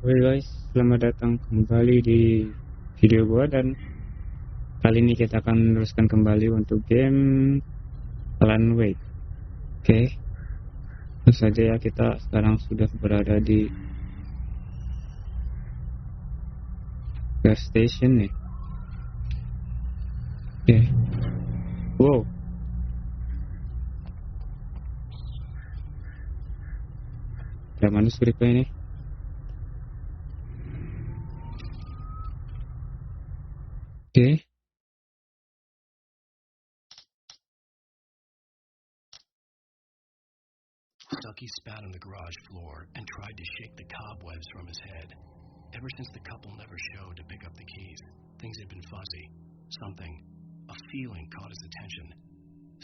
Oke guys, selamat datang kembali di video gua, dan kali ini kita akan meneruskan kembali untuk game Alan Wake. Oke, tentu saja ya, kita sekarang sudah berada di gas station nih. Oke, wow, ada manuskripnya ini. Oke. Stucky spat on the garage floor and tried to shake the cobwebs from his head. Ever since the couple never showed to pick up the keys, things had been fuzzy. Something, a feeling caught his attention.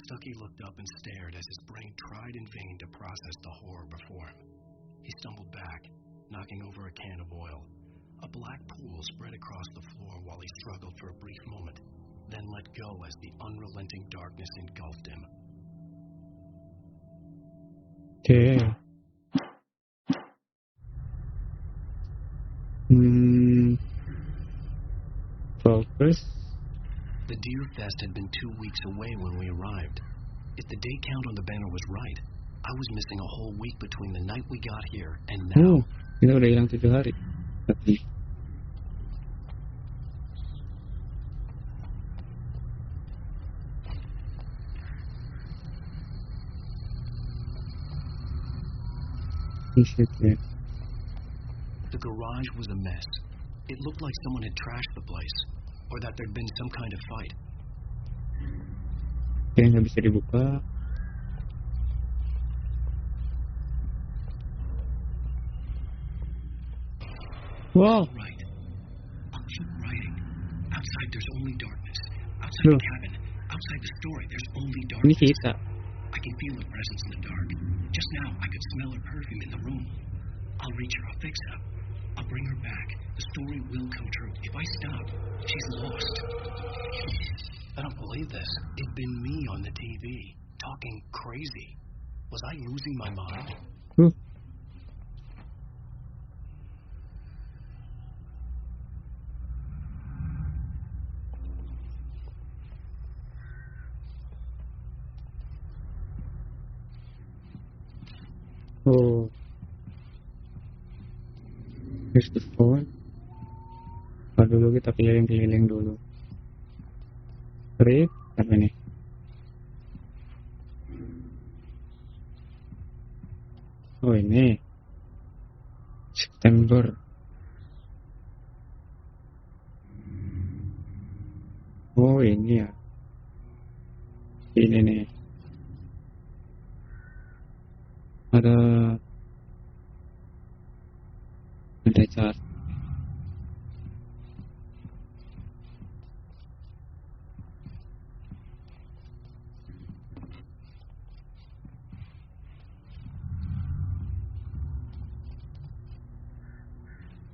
Stucky looked up and stared as his brain tried in vain to process the horror before him. He stumbled back, knocking over a can of oil. A black pool spread across the floor while he struggled for a brief moment, then let go as the unrelenting darkness engulfed him. Oke. Focus. The Deer Fest had been 2 weeks away when we arrived. If the day count on the banner was right, I was missing a whole week between the night we got here and now. Kita udah hilang 7 hari. Tapi ya. The garage was a mess. It looked like someone had trashed the place, or that there'd been some kind of fight. Oke, nggak bisa dibuka. Wow. Right. I'll keep writing. Outside there's only darkness. Outside the cabin. Outside the story there's only Ini darkness. kita. I can feel her presence in the dark. Just now I could smell her perfume in the room. I'll reach her. I'll fix her. I'll bring her back. The story will come true. If I stop, she's lost. I don't believe this. It'd been me on the TV, talking crazy. Was I losing my mind? Oh. Here's the phone. Dulu kita keliling-keliling dulu. Trip apa nih? Oh, ini September. Oh, ini ya. Ini nih. Ada chart.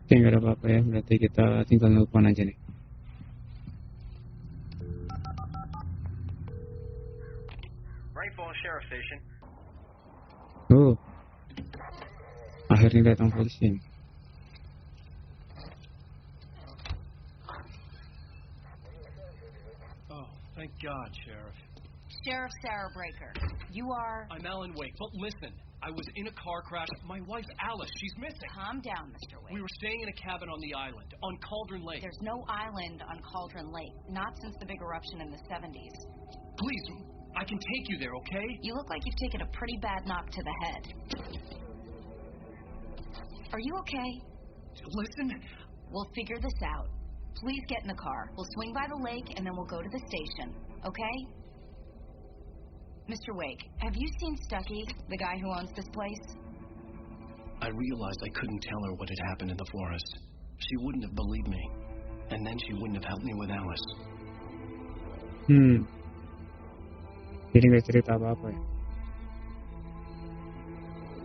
Oke, nggak ada apa-apa ya, berarti kita tinggal nelpon aja nih. Rainfall Sheriff Station. Oh, akhirnya datang polisi. Oh, thank God, Sheriff. Sheriff Sarah Breaker. You are... I'm Alan Wake, but listen. I was in a car crash. My wife, Alice, she's missing. Calm down, Mr. Wake. We were staying in a cabin on the island, on Cauldron Lake. There's no island on Cauldron Lake, not since the big eruption in the 70s. Please, I can take you there, okay? You look like you've taken a pretty bad knock to the head. Are you okay? Listen. We'll figure this out. Please get in the car. We'll swing by the lake, and then we'll go to the station, okay? Mr. Wake, have you seen Stucky, the guy who owns this place? I realized I couldn't tell her what had happened in the forest. She wouldn't have believed me. And then she wouldn't have helped me with Alice. Jadi nggak cerita apa-apa ya.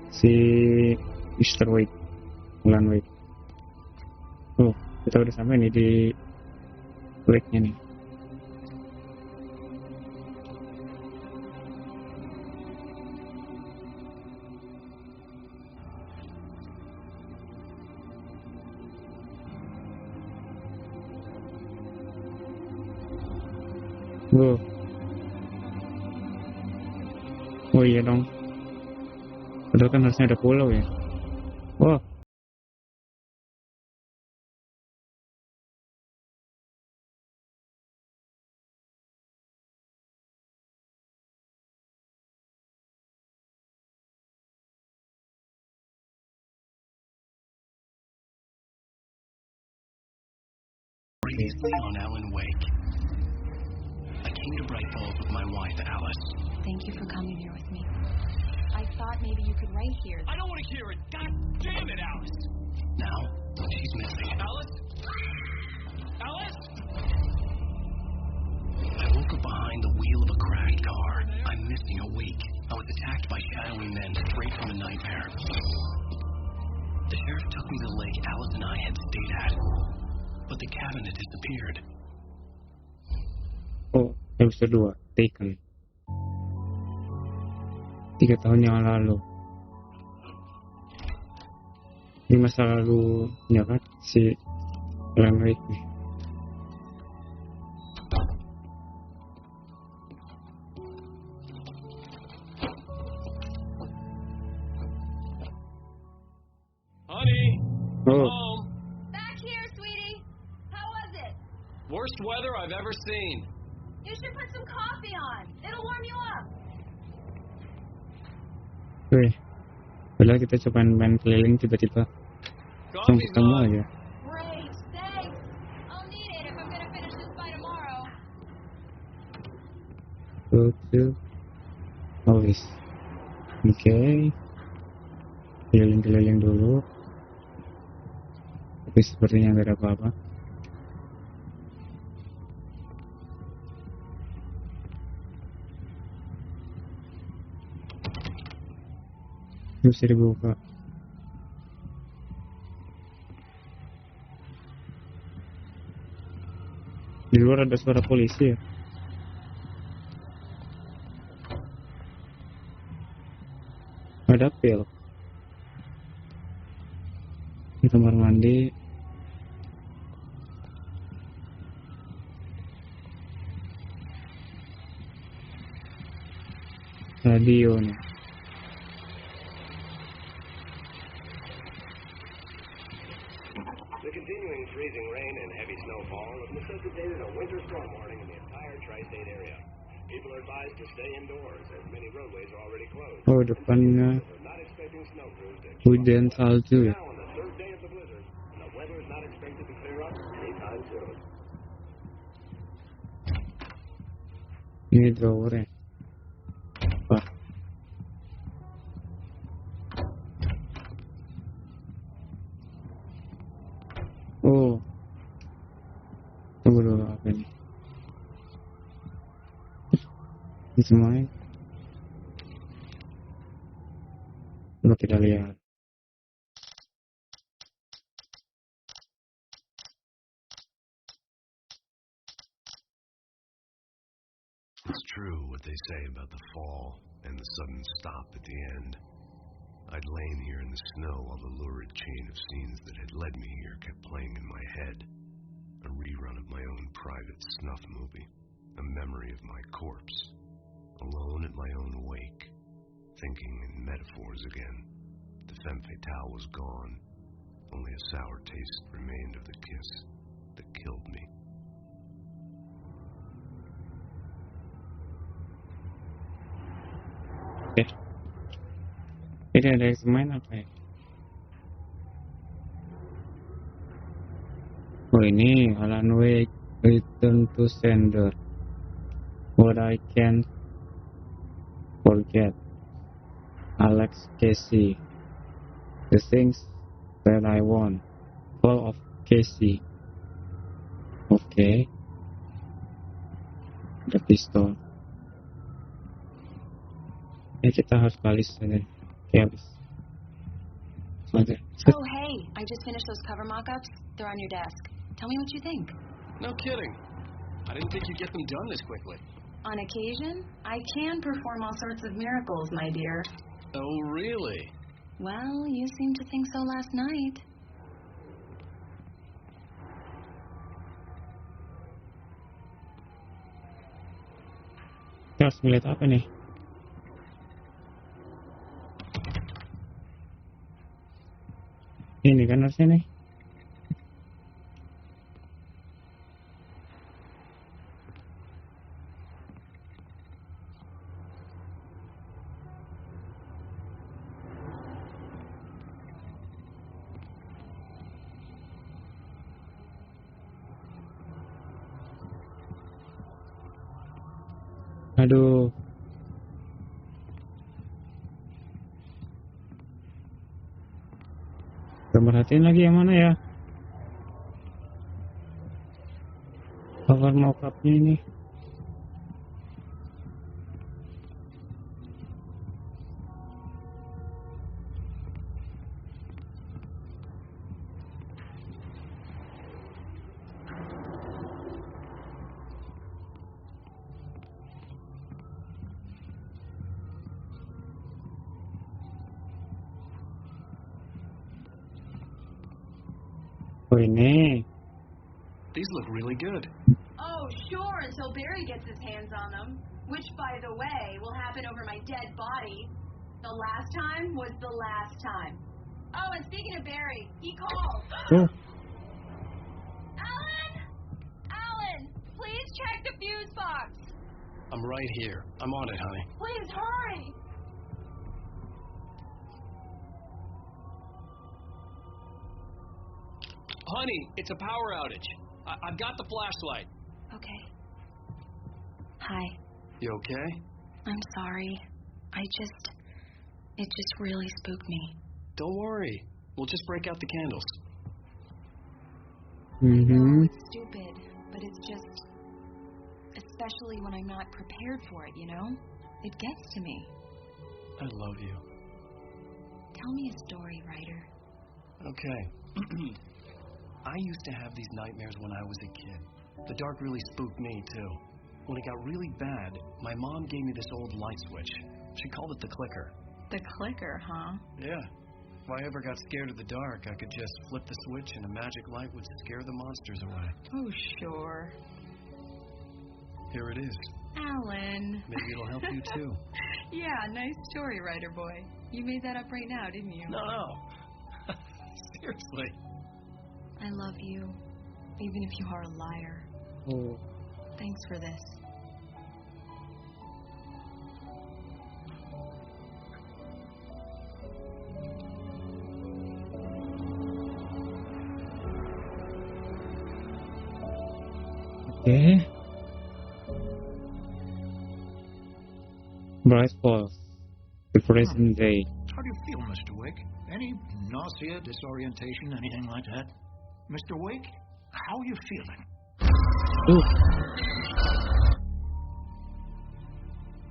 Si Mr. Wake, Alan Wake. Oh, kita udah sampai nih di lake-nya nih. Wow. Oh iya dong. Padahal kan harusnya ada pulau ya. Wah. Previously on Alan Wake. I came to Bright Falls with my wife, Alice. Thank you for coming here with me. I thought maybe you could write here. I don't want to hear it. God damn it, Alice. Now, she's missing. Alice? Alice? I woke up behind the wheel of a crashed car. I'm missing a week. I was attacked by shadowy men straight from a nightmare. The sheriff took me to the lake Alice and I had stayed at. But the cabin had disappeared. Oh, episode 2, Taken. 3 tahun yang lalu. Ini masa lalu ya kan si Alan Wake nih. Honey, Oh, home. Back here, sweetie. How was it? Worst weather I've ever seen. You should put some coffee on. It'll warm you up. weh. Padahal kita coba main keliling tiba-tiba langsung Coffee's ketemu on. aja. Great, thanks. I'll need it if I'm gonna finish this by tomorrow. Go to office. Oke. Keliling-keliling dulu. Tapi sepertinya nggak ada apa-apa. Bisa dibuka. Di luar ada suara polisi ya. Ada pil. Di kamar mandi. Radio nih. The continuing freezing rain and heavy snowfall have necessitated a winter storm warning in the entire tri-state area. People are advised to stay indoors as many roadways are already closed. Oh, depannya We're not expecting snow crews to hujan salju ya. now on the third day of the blizzard, and the weather is not expected to clear up anytime soon. Ini drawernya. Apa? Oh. Tunggu dulu apa ini? Ini semuanya. Coba kita lihat. It's true what they say about the fall and the sudden stop at the end. I'd lain here in the snow while the lurid chain of scenes that had led me here kept playing in my head. A rerun of my own private snuff movie. A memory of my corpse. Alone at my own wake. Thinking in metaphors again. The femme fatale was gone. Only a sour taste remained of the kiss that killed me. Oke. Ini ada yang main apa ya? Oh ini Alan Wake Return to Sender. What I Can't Forget. Alex Casey. The Things That I Want. Fall of Casey. Oke. Ada pistol. Ya kita harus balis aja. Ya habis. Oke. Oh, hey, I just finished those cover mock-ups. They're on your desk. Tell me what you think. No kidding. I didn't think you'd get them done this quickly. On occasion, I can perform all sorts of miracles, my dear. Oh, really? Well, you seemed to think so last night. Kita harus ngeliat apa nih? Ini kan harusnya nih. Aduh. Merhatiin lagi yang mana ya? Cover mockup-nya ini. Oh ini. These look really good. Oh, sure, until Barry gets his hands on them. Which, by the way, will happen over my dead body. The last time was the last time. Oh, and speaking of Barry, he called. Oh. Alan, please check the fuse box. I'm right here. I'm on it, honey. Please hurry. Honey, it's a power outage. I've got the flashlight. Okay. Hi. You okay? I'm sorry. It just really spooked me. Don't worry. We'll just break out the candles. I know it's stupid, but it's just, especially when I'm not prepared for it, you know? It gets to me. I love you. Tell me a story, writer. Okay. I used to have these nightmares when I was a kid. The dark really spooked me, too. When it got really bad, my mom gave me this old light switch. She called it the clicker. The clicker, huh? Yeah. If I ever got scared of the dark, I could just flip the switch and a magic light would scare the monsters away. Oh, sure. Here it is. Alan. Maybe it'll help you, too. Yeah, nice story, writer boy. You made that up right now, didn't you? No. Seriously. I love you, even if you are a liar. Oh. Thanks for this. Okay. Bright Falls, the present day. How do you feel, Mr. Wake? Any nausea, disorientation, anything like that? Mr. Wake, how are you feeling? Ooh.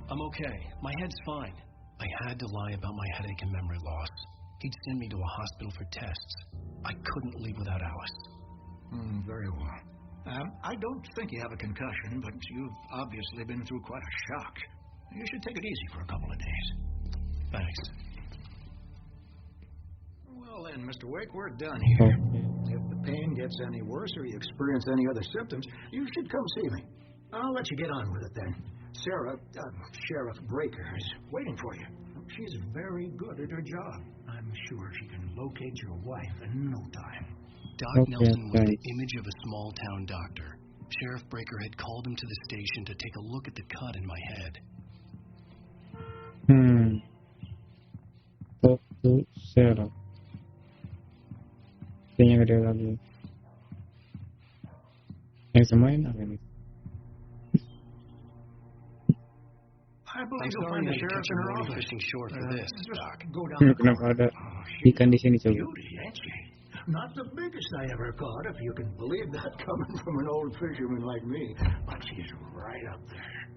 I'm okay. My head's fine. I had to lie about my headache and memory loss. He'd send me to a hospital for tests. I couldn't leave without Alice. Very well. I don't think you have a concussion, but you've obviously been through quite a shock. You should take it easy for a couple of days. Thanks. Well then, Mr. Wake, we're done here. Okay. If the pain gets any worse or you experience any other symptoms, you should come see me. I'll let you get on with it then. Sarah, Sheriff Breaker, is waiting for you. She's very good at her job. I'm sure she can locate your wife in no time. Doc Nelson was the image of a small-town doctor. Sheriff Breaker had called him to the station to take a look at the cut in my head. Talk to Sarah. Kayaknya gede lagi. Yang semain apa nih? I believe I'm you'll sorry find the I sheriff kept in you her waiting office. fishing short for this, Just Doc. go down the Kenapa corridor. ada She's ikan di sini coba? beauty, ain't she? Not the biggest I ever caught, if you can believe that coming from an old fisherman like me. But she's right up there.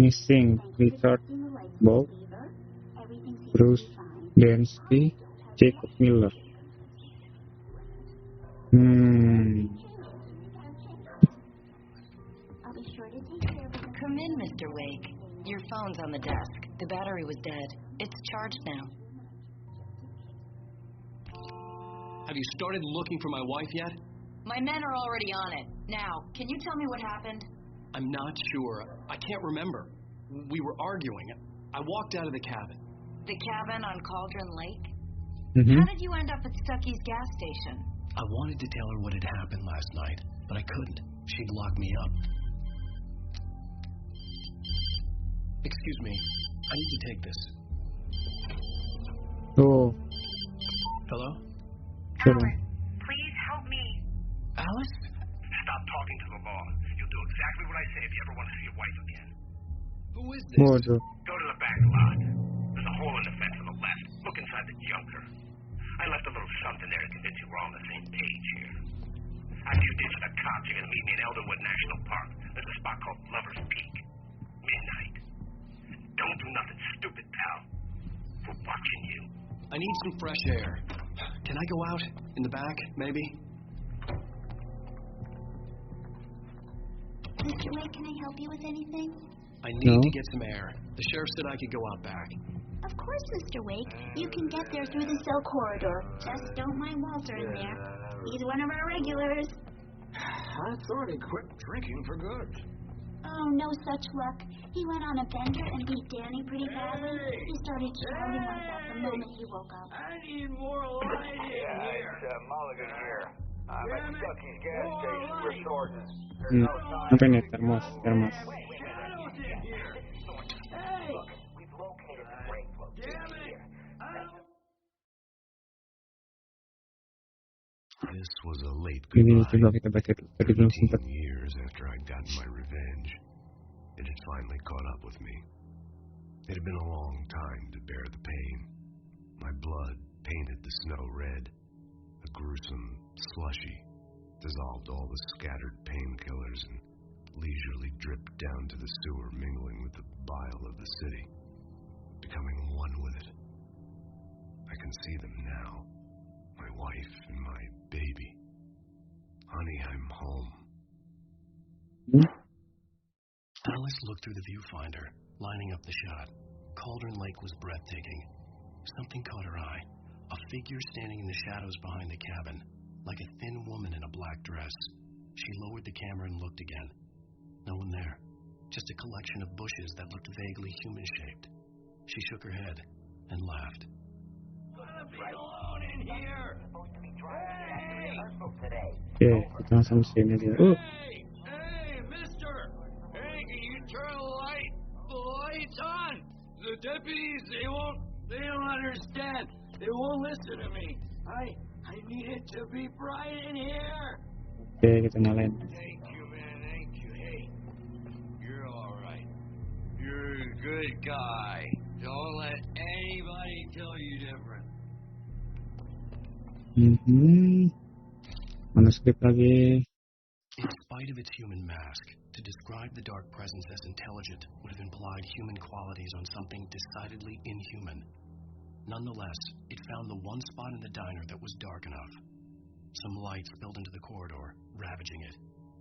Missing Richard Bob, Bruce Densky, Jacob Miller. Come in, Mr. Wake. Your phone's on the desk. The battery was dead. It's charged now. Have you started looking for my wife yet? My men are already on it. Now, can you tell me what happened? I'm not sure. I can't remember. We were arguing. I walked out of the cabin. The cabin on Cauldron Lake? Mm-hmm. How did you end up at Stucky's gas station? I wanted to tell her what had happened last night, but I couldn't. She'd lock me up. Excuse me. I need to take this. Oh, Hello? sure. Please help me. Alice? Stop talking to the law. You'll do exactly what I say if you ever want to see your wife again. Who is this? Waduh. Go to the back lot. There's a hole in the fence on the left. Look inside the junker. I left a little something there to convince you we're all on the same page here. After you ditch the cops, you're going to meet me in Elderwood National Park. There's a spot called Lover's Peak. Midnight. Don't do nothing stupid, pal. We're watching you. I need some fresh air. Can I go out? In the back, maybe? Mr. Wake, can I help you with anything? I need No. to get some air. The sheriff said I could go out back. Of course, Mr. Wake. You can get there through the cell corridor. Just don't mind Walter in there. He's one of our regulars. I thought he quit drinking for good. Oh, no such luck. He went on a bender and beat Danny pretty badly. He started shouting like that the moment he woke up. I need more light in here. It's Mulligan here. I'm at Stucky's gas station resorting. Hmm. Apa ini? Termos. Shadows in here. Hey! We've located the break Damn it! This was a late Ini goodbye. coba kita baca dulu. Tadi belum 15 sempat. years after I'd gotten my revenge, it had finally caught up with me. It had been a long time to bear the pain. My blood painted the snow red. A gruesome slushy dissolved all the scattered painkillers and leisurely dripped down to the sewer, mingling with the bile of the city, becoming one with it. I can see them now. My wife and my baby. Honey, I'm home. Alice looked through the viewfinder, lining up the shot. Cauldron Lake was breathtaking. Something caught her eye. A figure standing in the shadows behind the cabin, like a thin woman in a black dress. She lowered the camera and looked again. No one there. Just a collection of bushes that looked vaguely human-shaped. She shook her head and laughed. Wanna be alone in here? Hey! Oke, kita langsung sini aja. Hey! Hey, mister! Hey, can you turn the lights on? The deputies, they don't understand. They won't listen to me. I need it to be bright in here. Oke, kita nyalain. Thank you, man. Thank you. Hey, you're all right. You're a good guy. Don't let anybody tell you different. Manuskrip lagi. In spite of its human mask, to describe the dark presence as intelligent would have implied human qualities on something decidedly inhuman. Nonetheless, it found the one spot in the diner that was dark enough. Some light spilled into the corridor, ravaging it.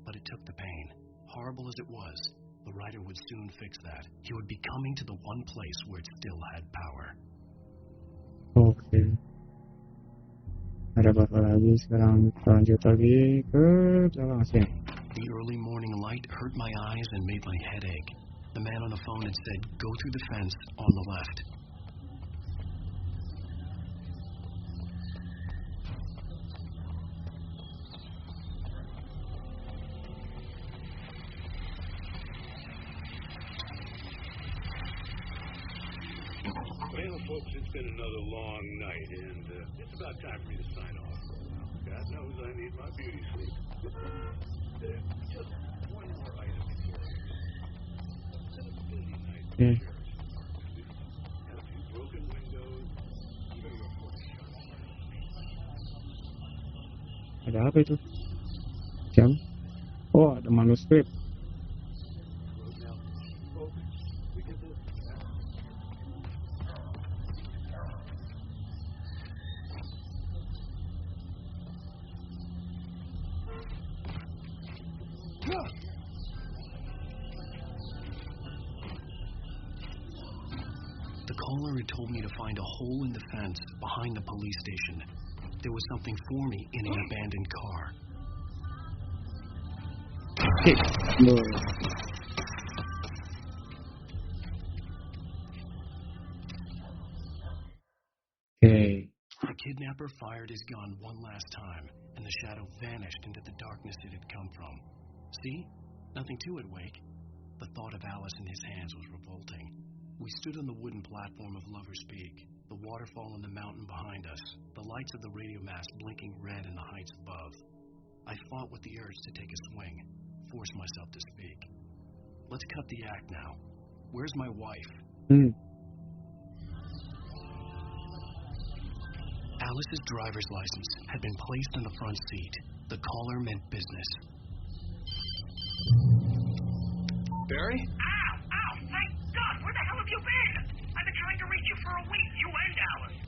But it took the pain. Horrible as it was, the writer would soon fix that. He would be coming to the one place where it still had power. Oke. Ada apa lagi sekarang? Kita lanjut lagi ke belakang sini. The early morning light hurt my eyes and made my head ache. The man on the phone had said, "Go through the fence on the left." Well, folks, it's been another long night, and it's about time for me to sign off for a while. God knows I need my beauty sleep. Just one more item before I go. It's been a busy night for Yeah. the sheriff's department. Had a few broken windows, even a report shot. Ada apa itu? Jam? Oh, ada manuskrip. Road now. Folks, we get this. The caller had told me to find a hole in the fence behind the police station. There was something for me in an abandoned car. Okay. The kidnapper fired his gun one last time, and the shadow vanished into the darkness it had come from. See? Nothing to it, Wake. The thought of Alice in his hands was revolting. We stood on the wooden platform of Lover's Peak, the waterfall in the mountain behind us, the lights of the radio mast blinking red in the heights above. I fought with the urge to take a swing, force myself to speak. Let's cut the act now. Where's my wife? Alice's driver's license had been placed in the front seat. The caller meant business. Barry? Ow! Ow! Thank God! Where the hell have you been? I've been trying to reach you for a week, you and Alice.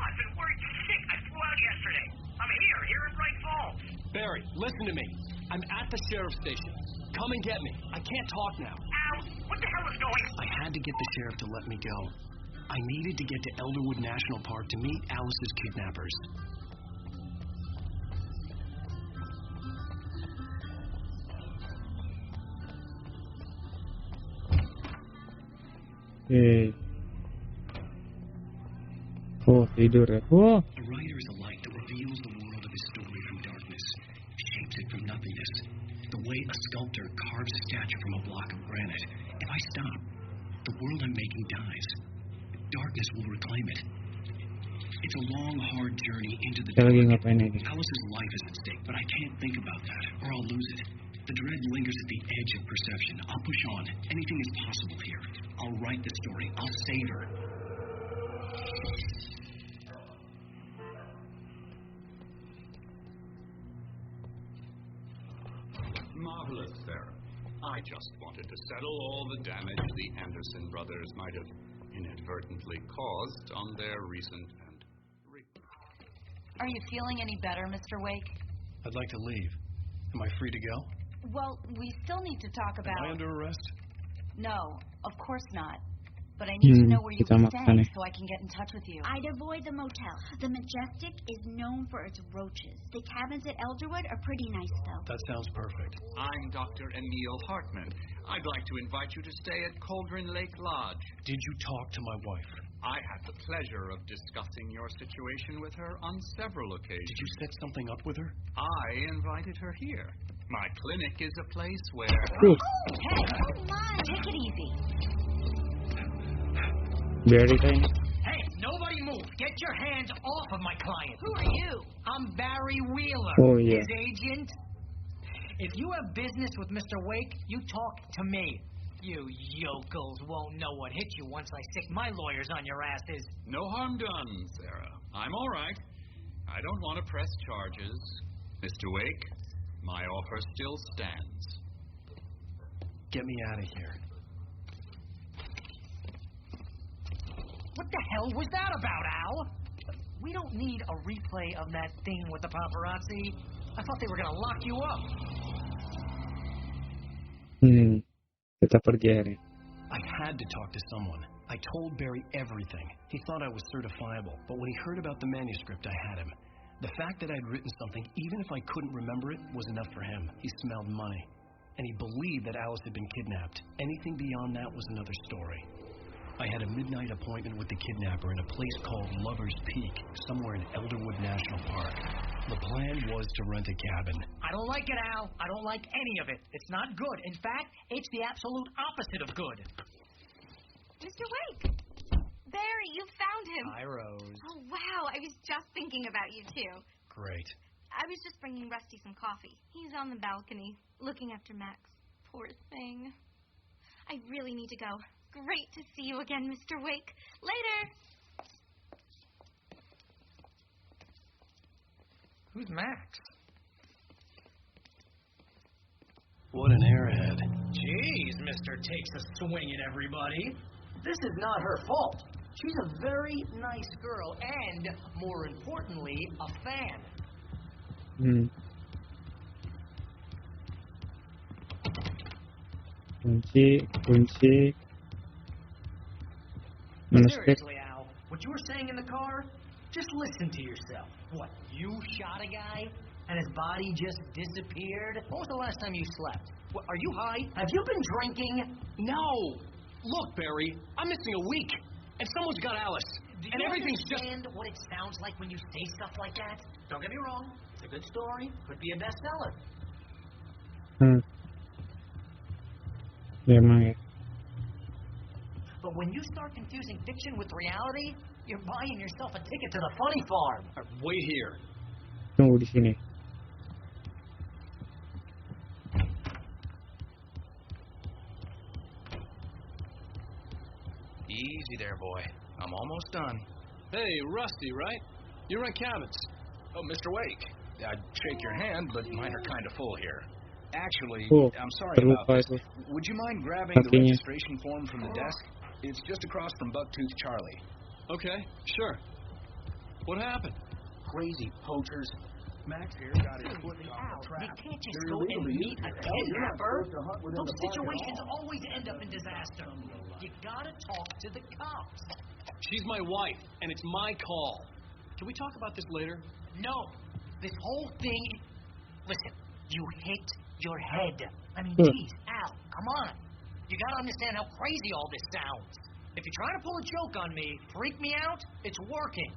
I've been worried sick. I flew out yesterday. I'm here in Bright Falls. Barry, listen to me. I'm at the sheriff's station. Come and get me. I can't talk now. Ow! What the hell is going on? I had to get the sheriff to let me go. I needed to get to Elderwood National Park to meet Alice's kidnappers. Oh, tidur ya. Oh. A writer is a light that reveals the world of his story from darkness, shapes it from nothingness. The way a sculptor carves a statue from a block of granite. If I stop, the world I'm making dies. Darkness will reclaim it. It's a long, hard journey into the dark. Alice's life is at stake, but I can't think about that, or I'll lose it. The dread lingers at the edge of perception. I'll push on. Anything is possible here. I'll write the story. I'll save her. Marvelous, Sarah. I just wanted to settle all the damage the Anderson brothers might have inadvertently caused on their recent and... Are you feeling any better, Mr. Wake? I'd like to leave. Am I free to go? Well, we still need to talk about... Am I under arrest? No, of course not. But I need to know where you were staying so I can get in touch with you. I'd avoid the motel. The Majestic is known for its roaches. The cabins at Elderwood are pretty nice, though. That sounds perfect. I'm Dr. Emil Hartman. I'd like to invite you to stay at Cauldron Lake Lodge. Did you talk to my wife? I had the pleasure of discussing your situation with her on several occasions. Did you set something up with her? I invited her here. My clinic is a place where... Oh, hey, come on, take it easy. Very tiny. Hey, nobody move. Get your hands off of my client. Who are you? I'm Barry Wheeler, Oh, yeah. his agent. If you have business with Mr. Wake, you talk to me. You yokels won't know what hit you once I stick my lawyers on your asses. No harm done, Sarah. I'm all right. I don't want to press charges. Mr. Wake, my offer still stands. Get me out of here. What the hell was that about, Al? We don't need a replay of that thing with the paparazzi. I thought they were going to lock you up. Kita pergi hari. I had to talk to someone. I told Barry everything. He thought I was certifiable, but when he heard about the manuscript, I had him. The fact that I'd written something, even if I couldn't remember it, was enough for him. He smelled money. And he believed that Alice had been kidnapped. Anything beyond that was another story. I had a midnight appointment with the kidnapper in a place called Lover's Peak, somewhere in Elderwood National Park. The plan was to rent a cabin. I don't like it, Al. I don't like any of it. It's not good. In fact, it's the absolute opposite of good. Mr. Wake! Barry, you found him. Hi, Rose. Oh, wow. I was just thinking about you, too. Great. I was just bringing Rusty some coffee. He's on the balcony, looking after Max. Poor thing. I really need to go. Great to see you again, Mr. Wake. Later! Who's Max? What an airhead. Jeez, Mr. Takes a swing at everybody. This is not her fault. She's a very nice girl and, more importantly, a fan. Kunci. Seriously, Al, what you were saying in the car, just listen to yourself. What, you shot a guy? and his body just disappeared? When was the last time you slept? What, are you high? Have you been drinking? No! Look, Barry, I'm missing a week, and someone's got Alice. Do and you everything's understand what it sounds like when you say stuff like that? Don't get me wrong. It's a good story. Could be a bestseller. Memang ya. But when you start confusing fiction with reality, you're buying yourself a ticket to the funny farm. Wait here. Tunggu di sini. Easy there, boy. I'm almost done. Hey, Rusty, right? You run cabins. Oh, Mr. Wake. I'd shake your hand, but mine are kind of full here. Actually, I'm sorry about this. Would you mind grabbing the registration form from the desk? It's just across from Bucktooth Charlie. Okay, sure. What happened? Crazy poachers. Max here got his foot off the trap. You can't just go and meet a kidnapper. Those situations always end up in disaster. You gotta talk to the cops. She's my wife, and it's my call. Can we talk about this later? No. This whole thing... Listen, you hit your head. I mean, geez, Al, come on. You gotta understand how crazy all this sounds. If you're trying to pull a joke on me, freak me out, it's working.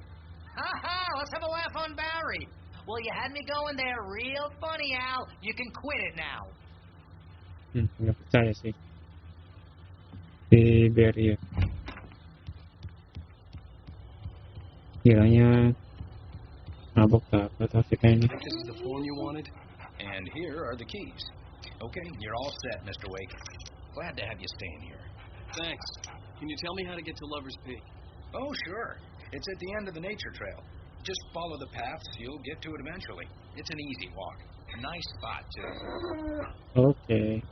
Ha-ha, let's have a laugh on Barry. Well, you had me going there real funny, Al. You can quit it now. Nggak percaya sih. Si Barry ya. Kiranya mabok apa tapi kayaknya. This is the form you wanted, and here are the keys. Okay, you're all set, Mr. Wake. Glad to have you staying here. Thanks. Can you tell me how to get to Lover's Peak? Oh, sure. It's at the end of the nature trail. Just follow the paths, you'll get to it eventually. It's an easy walk. Nice spot, too. Okay.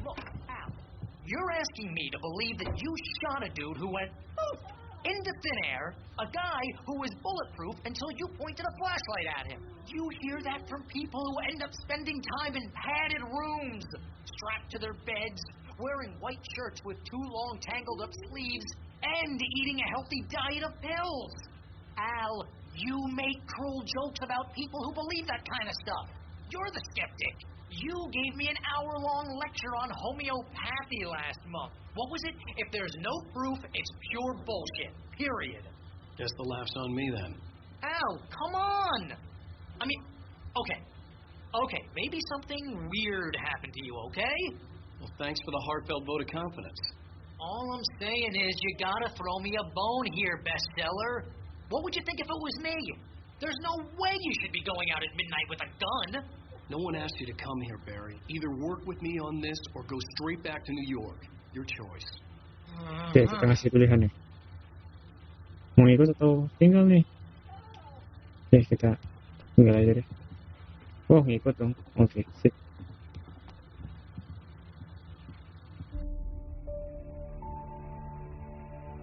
Look, Al, you're asking me to believe that you shot a dude who went poof into thin air, a guy who was bulletproof until you pointed a flashlight at him. You hear that from people who end up spending time in padded rooms, strapped to their beds, wearing white shirts with too long tangled up sleeves, and eating a healthy diet of pills. Al, you make cruel jokes about people who believe that kind of stuff. You're the skeptic. You gave me an hour-long lecture on homeopathy last month. What was it? If there's no proof, it's pure bullshit. Period. Guess the laugh's on me then. Al, come on! I mean, okay, maybe something weird happened to you, okay? Well, thanks for the heartfelt vote of confidence. All I'm saying is you gotta throw me a bone here, bestseller. What would you think if it was me? There's no way you should be going out at midnight with a gun. No one asked you to come here, Barry. Either work with me on this or go straight back to New York. Your choice. Oke, kita ngasih pilihan nih. Mau ikut atau tinggal nih? Oke, kita tinggal aja deh. Oh, ngikut dong. Oke, sip.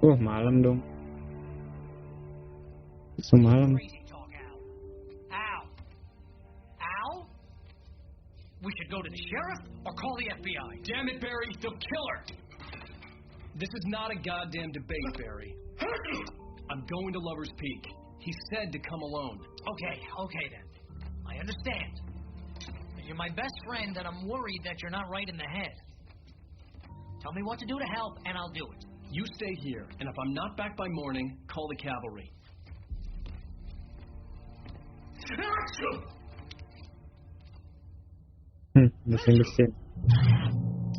Oh, malam dong. Itu malam. Al? We should go to the sheriff or call the FBI. Damn it, Barry, they'll kill her. This is not a goddamn debate, Barry. I'm going to Lover's Peak. He said to come alone. Okay then. I understand. You're my best friend, and I'm worried that you're not right in the head. Tell me what to do to help, and I'll do it. You stay here, and if I'm not back by morning, call the cavalry. Mesin-mesin.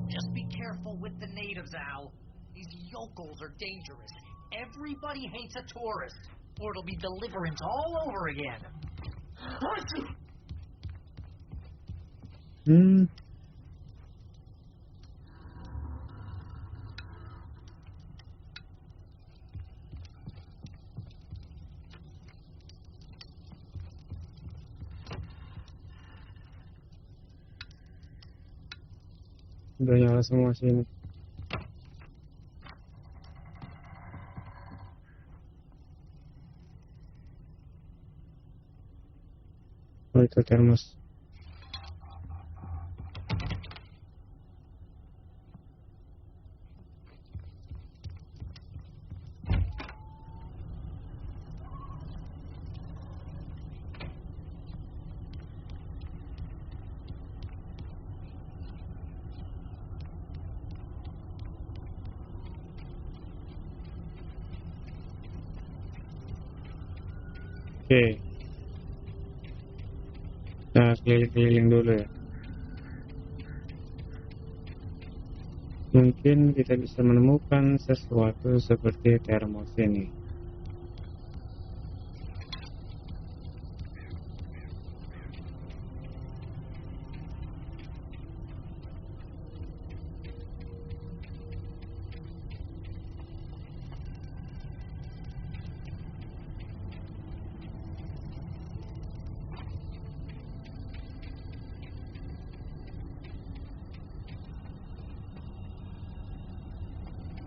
Just be careful with the natives, Al. These yokels are dangerous. Everybody hates a tourist, or it'll be deliverance all over again. Udah nyala semua sini. Oh, itu termos. Oke. Kita keliling-keliling dulu ya. Mungkin kita bisa menemukan sesuatu seperti termos ini.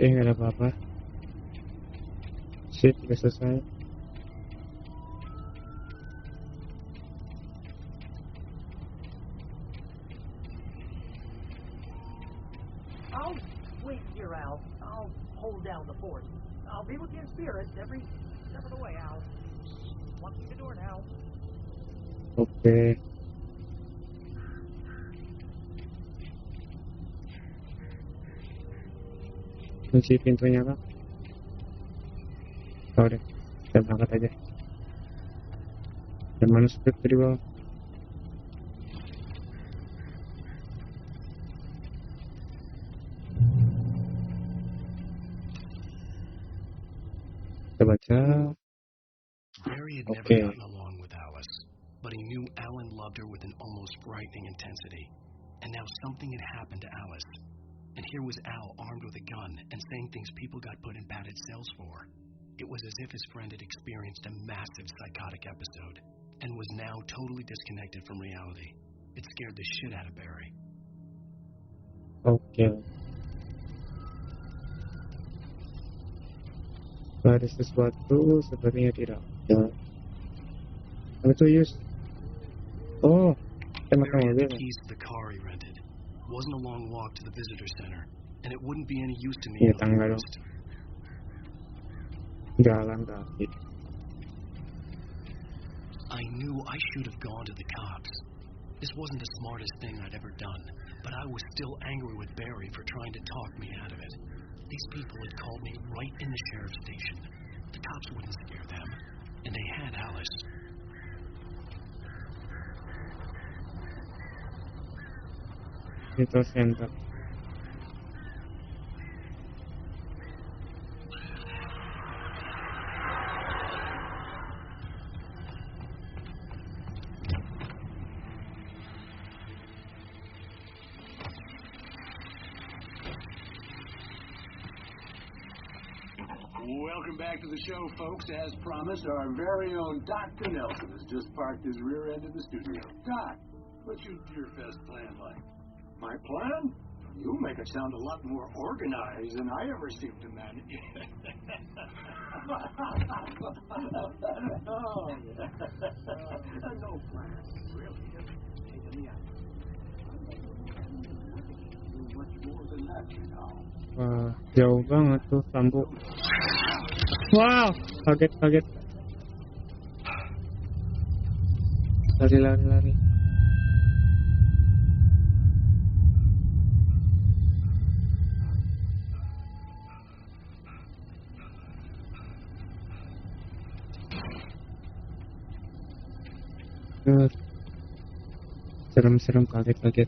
Nggak ada apa-apa. Shit, udah selesai. I'll wait here, Al. I'll hold down the fort. I'll be with you in spirit every step of the way, Al. Locking the door now. Oke. Kunci pintunya, Pak. Oh, deh. Kita berangkat aja. Dan manuskrip di bawah. Kita baca. Barry had never gotten along with Alice, but he knew Alan loved her with an almost frightening intensity. And now something had happened to Alice. And here was Al armed with a gun and saying things people got put in padded cells for. It was as if his friend had experienced a massive psychotic episode and was now totally disconnected from reality. It scared the shit out of Barry. Oke. Ada sesuatu sepertinya tidak. Ya. Apa itu, Yus? Oh, kita makan Barry had mobil. the keys to the car he rented. It wasn't a long walk to the visitor center, and it wouldn't be any use to me. Iya, tangga dong. Jalan kaki. I knew I should have gone to the cops. This wasn't the smartest thing I'd ever done, but I was still angry with Barry for trying to talk me out of it. These people had called me right in the sheriff's station. The cops wouldn't scare them, and they had Alice. Itu center. Welcome back to the show, folks. As promised, our very own Dr. Nelson has just parked his rear end in the studio. Doc, what's your Deerfest plan like? My plan? You make it sound a lot more organized than I ever seem to manage. Oh, no plan, really. Taking me out. Much more than that, you know. Wah, jauh banget tuh lampu. Wow, kaget. Lari. Serem, kaget.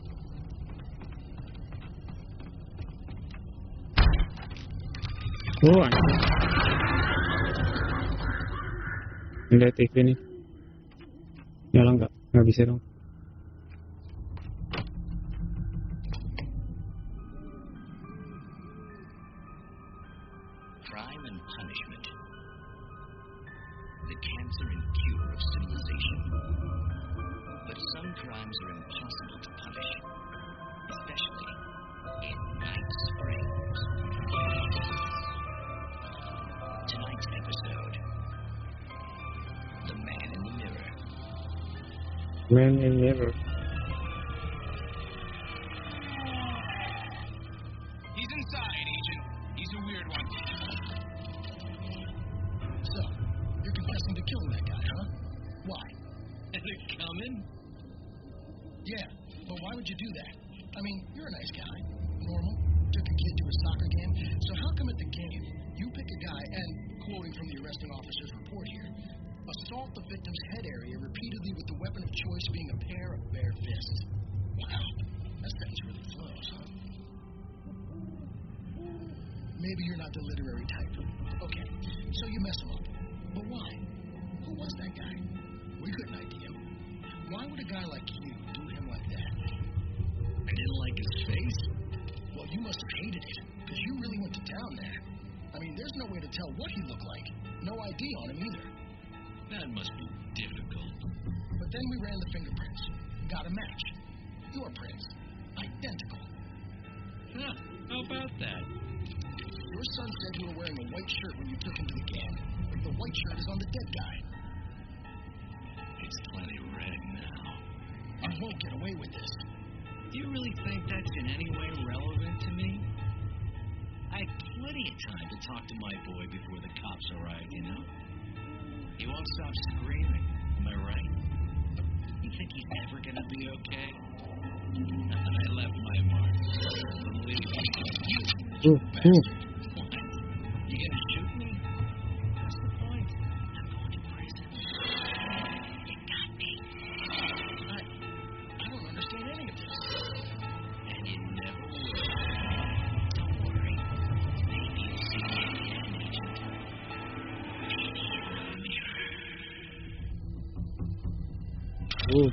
Oh, lihat TV nih. Nyala nggak bisa dong. Crime and punishment. The cancer and cure of civilization. But some crimes are impossible to punish, especially in Night Springs. Tonight's episode, The Man in the Mirror. Man in the Mirror. He's inside, Agent. He's a weird one. So, you're confessing to killing that guy, huh? Why? Is it coming? Yeah, but why would you do that? I mean, you're a nice guy. Normal. Took a kid to a soccer game. So how come at the game, you pick a guy, and quoting from the arresting officer's report here, Assault the victim's head area repeatedly with the weapon of choice being a pair of bare fists. Wow, that sentence really flows, huh? Maybe you're not the literary type. Okay, so you mess him up. But why? Who was that guy? We couldn't ID him. Why would a guy like you do him like that? I didn't like his face. Well, you must have hated it, because you really went to town there. I mean, there's no way to tell what he looked like. No ID on him either. That must be difficult. But then we ran the fingerprints. Got a match. Your prints. Identical. Huh, how about that? Your son said you were wearing a white shirt when you took him to the gang. The white shirt is on the dead guy. It's plenty red now. You won't get away with this. Do you really think that's in any way relevant to me? I had plenty of time to talk to my boy before the cops arrived, you know? He won't stop screaming, am I right? You think he's ever gonna be okay? I left my mark. Believe me. You bastard. What? You gonna shoot me? What's the point? I'm going to prison. You got me. I don't understand any of this. And you never will. Don't worry. Maybe you'll see me again, Agent. Maybe in a mirror. Oh.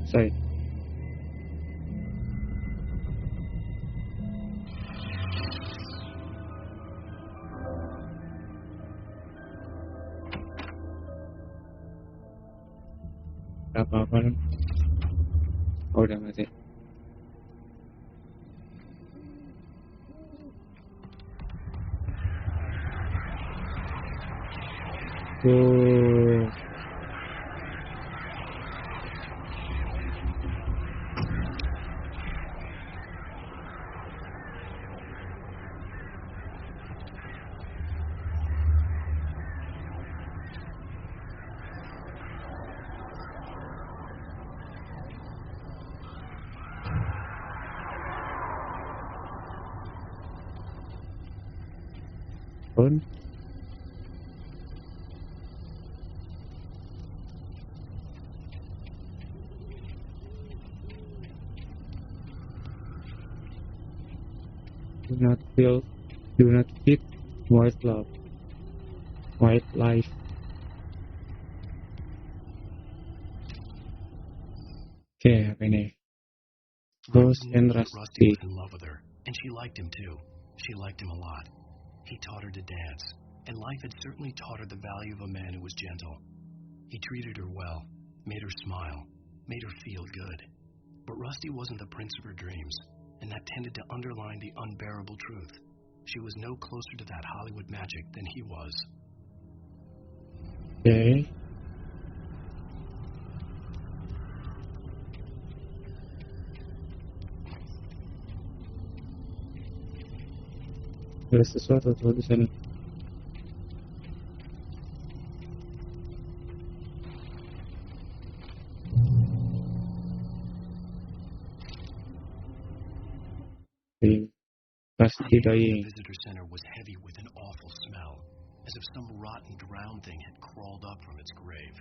Sorry. Apa-apa. Oh, udah mati. Pun do not feed wildlife. Okay, apa ini? Rose and Rusty was in love with her, and she liked him too. She liked him a lot. He taught her to dance, and life had certainly taught her the value of a man who was gentle. He treated her well, made her smile, made her feel good. But Rusty wasn't the prince of her dreams, and that tended to underline the unbearable truth. She was no closer to that Hollywood magic than he was. Okay. Ada sesuatu tuh di sana. Pasti dying. The visitor center was heavy with an awful smell, as if some rotten drowned thing had crawled up from its grave.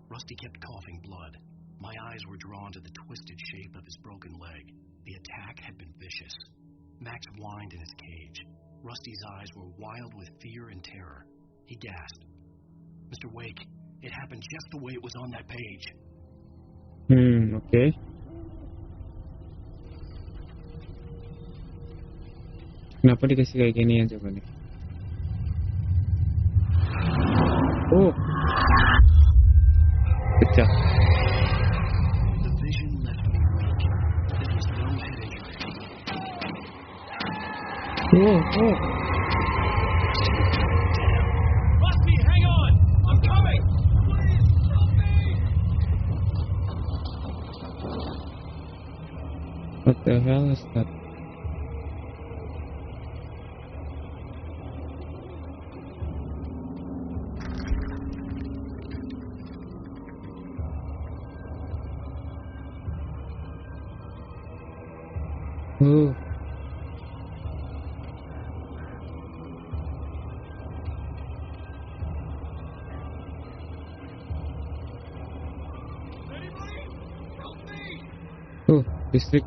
Rusty kept coughing blood. My eyes were drawn to the twisted shape of his broken leg. The attack had been vicious. Max whined in his cage. Rusty's eyes were wild with fear and terror. He gasped. Mr. Wake, it happened just the way it was on that page. Okay. Kenapa dikasih kayak gini ya coba nih? Oh. Pecah. The vision left me weak. There was no headache. Oh. Rusty, hang on! I'm coming! Please, help me! What the hell is that? Oh. Listrik.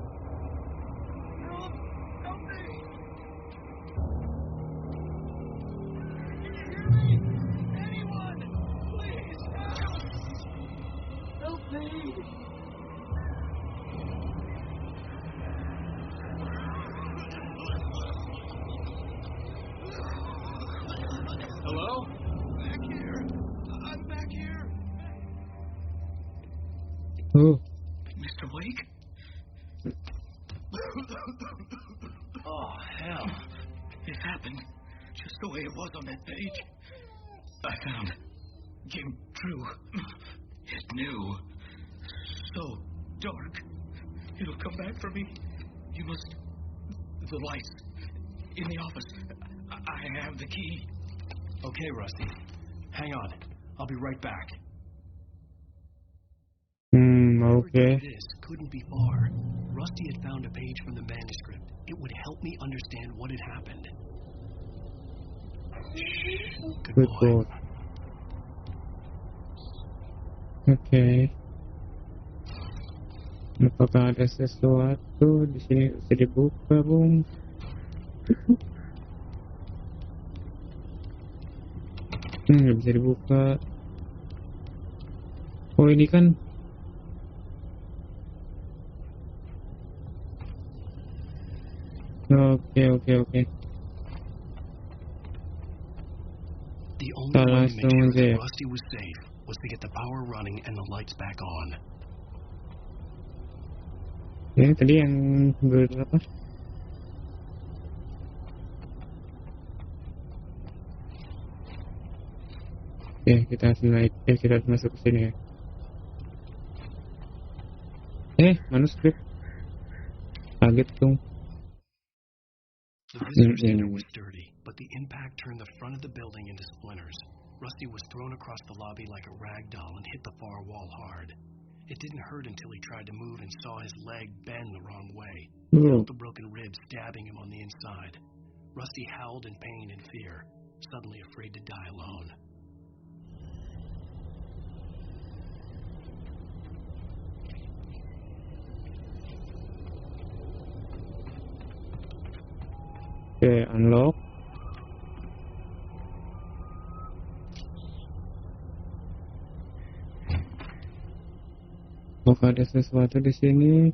Hello? Back here. I'm back here. Mr. Wake? Oh, hell. It happened just the way it was on that page. I found. Came true. It knew. So dark. It'll come back for me. You must. The lights. In the office. I have the key. Okay, Rusty. Hang on. I'll be right back. Okay. This couldn't be far. Rusty had found a page from the manuscript. It would help me understand what had happened. Good boy. Oke. Apakah ada sesuatu di sini bisa dibuka, Bung? Nggak bisa dibuka. Oh, ini kan. Oke. The only way to Langsung make aja sure ya. Rusty was safe was to get the power running and the lights back on. Ya, tadi yang berapa? Ya, kita harus naik. Kita harus masuk ke sini ya. Manuskrip. Kaget dong. The visitor's center was sturdy, but the impact turned the front of the building into splinters. Rusty was thrown across the lobby like a rag doll and hit the far wall hard. It didn't hurt until he tried to move and saw his leg bend the wrong way. He felt the broken ribs stabbing him on the inside. Rusty howled in pain and fear, suddenly afraid to die alone. Oke, unlock. Apakah ada sesuatu di sini?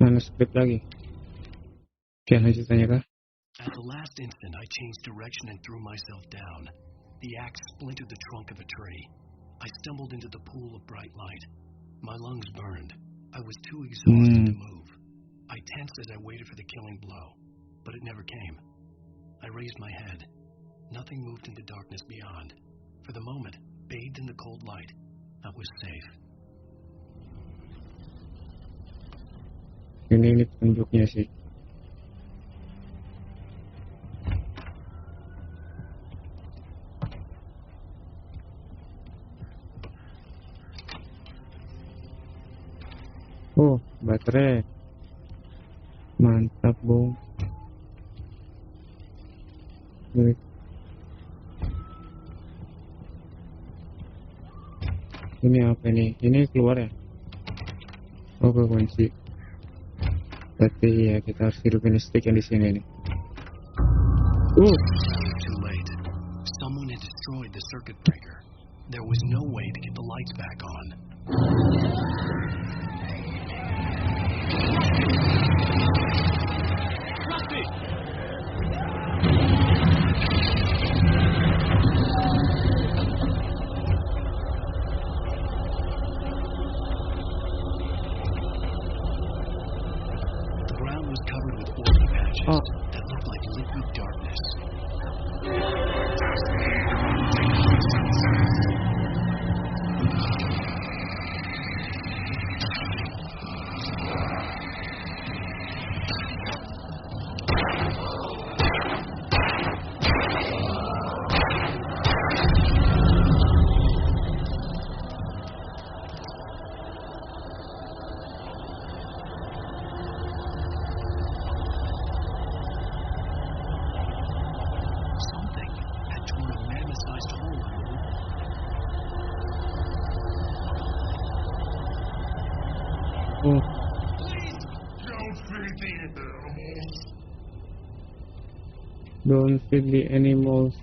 Manuskrip lagi. Oke, lanjutannya kah? At the last instant, I changed direction and threw myself down. The axe splintered the trunk of a tree. I stumbled into the pool of bright light. My lungs burned. I was too exhausted to move. I tensed as I waited for the killing blow, but it never came. I raised my head. Nothing moved in the darkness beyond. For the moment, bathed in the cold light, I was safe. Ini petunjuknya sih. Oh, baterai. Mantap, Bung. Ini apa nih? Ini keluar ya? Oh, kunci. Berarti ya kita harus hidupin stick yang di sini nih. Too late. Someone had destroyed the circuit breaker. There was no way to get the lights back on. Rusty! The ground was covered with oily patches that looked like liquid darkness. Oh. Don't feed the animals.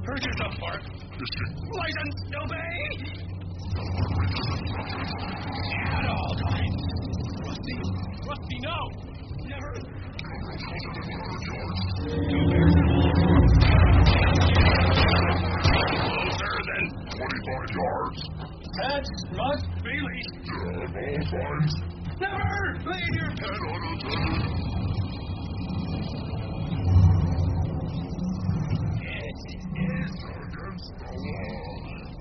Hurt yourself, Bart. License, obey! At all times. Rusty, no! Never. Closer than 25 yards. That must be least. At all times. Never leave your pet unattended. It is against the law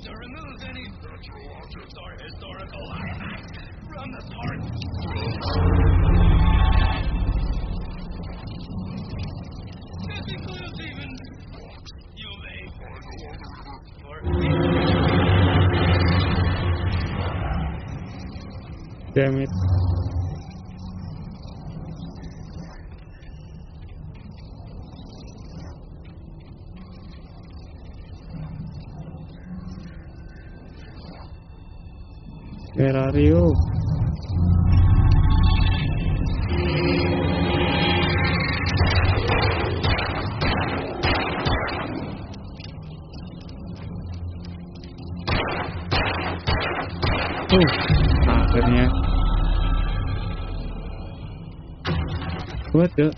to remove any natural objects or historical artifacts from the park. This includes even you may find along the river or Damn it. Where are you? Akhirnya. What the?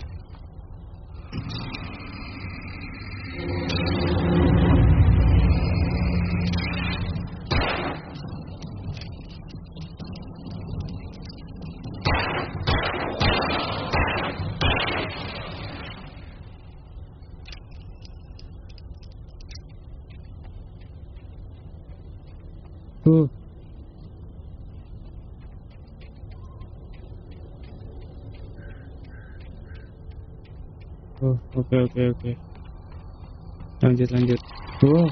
Oke. Lanjut. Wow.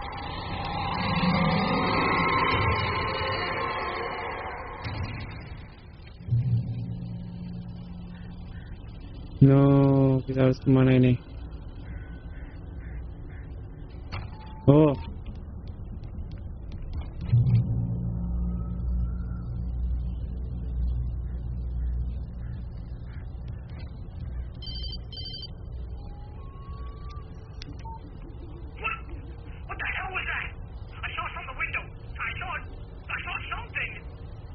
No, kita harus kemana ini? Oh.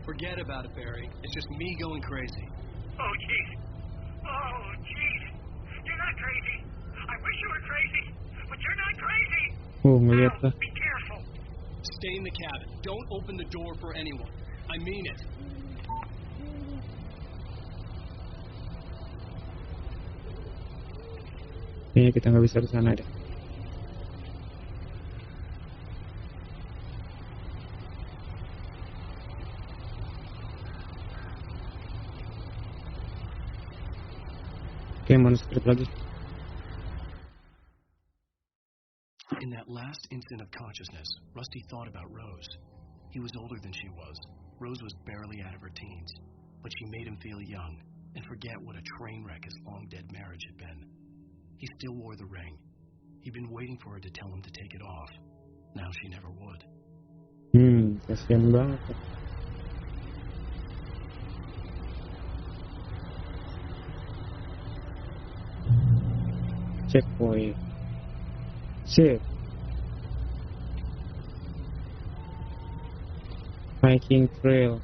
Forget about it, Barry. It's just me going crazy. Oh, jeez. You're not crazy. I wish you were crazy, but you're not crazy. Oh, ngeliat lah. Be careful. Stay in the cabin. Don't open the door for anyone. I mean it. Kayaknya kita nggak bisa ke sana deh. Oke, manuskrip lagi. In that last instant of consciousness, Rusty thought about Rose. He was older than she was. Rose was barely out of her teens, but she made him feel young and forget what a train wreck his long-dead marriage had been. He still wore the ring. He'd been waiting for her to tell him to take it off. Now she never would. Kasian banget. Checkpoint. Sip. Hiking trail.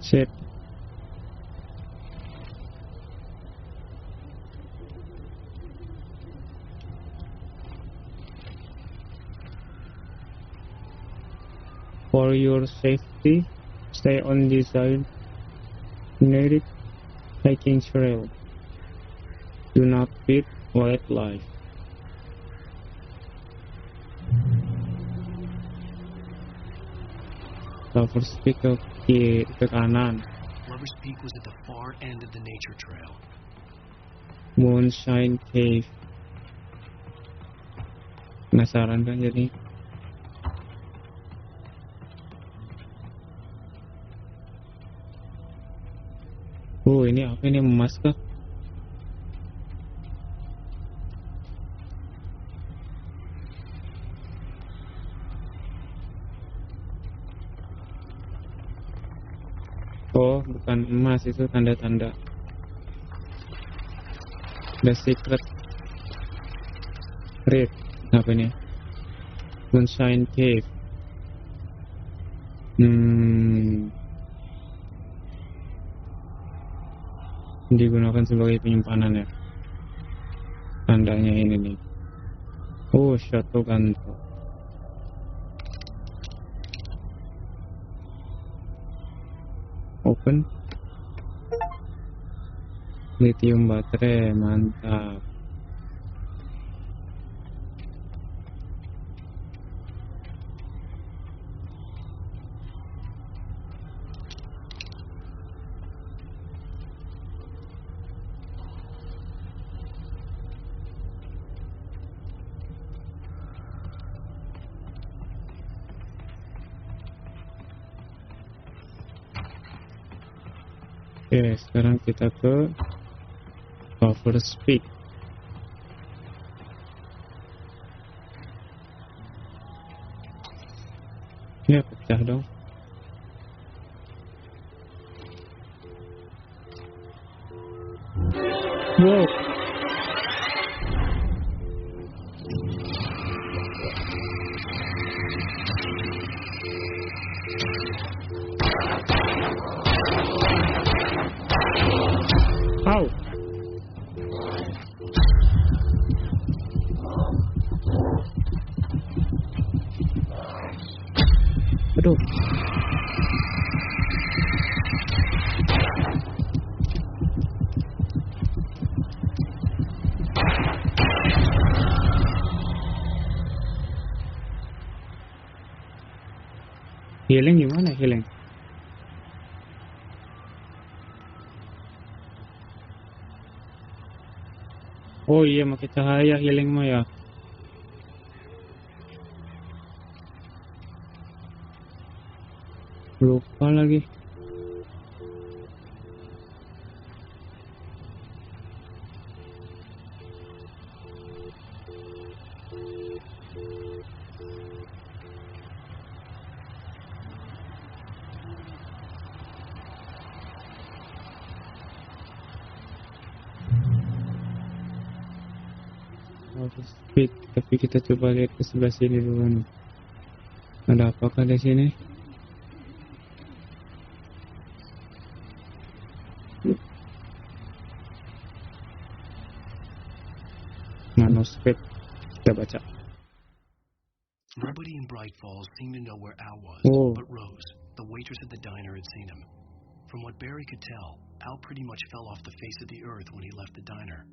Sip. For your safety, stay on the designated hiking trail. Do not feed wildlife. Lovers Peak ke kanan. Lovers Peak was at the far end of the nature trail. Moonshine Cave. Penasaran kan jadi? Ini apa ini, emas kah? Oh, bukan emas, itu tanda-tanda. The Secret Read. Apa ini? Moonshine Cave. Digunakan sebagai penyimpanan ya. Tandanya ini nih. Oh, shotgun. Open. Lithium baterai, mantap. Oke, sekarang kita ke cover speed. Ya, pecah dong. Wow. Au. Aduh. Healing gimana healing? Oh iya, pakai cahaya healing mah ya. Lupa lagi. Speed, tapi kita coba lihat ke sebelah sini dulu nih. Ada apakah di sini? Nano speed, kita baca. Nobody in Bright Falls seemed to know where Al was, but Rose, the waitress at the diner, had seen him. From what Barry could tell, Al pretty much fell off the face of the earth when he left the diner.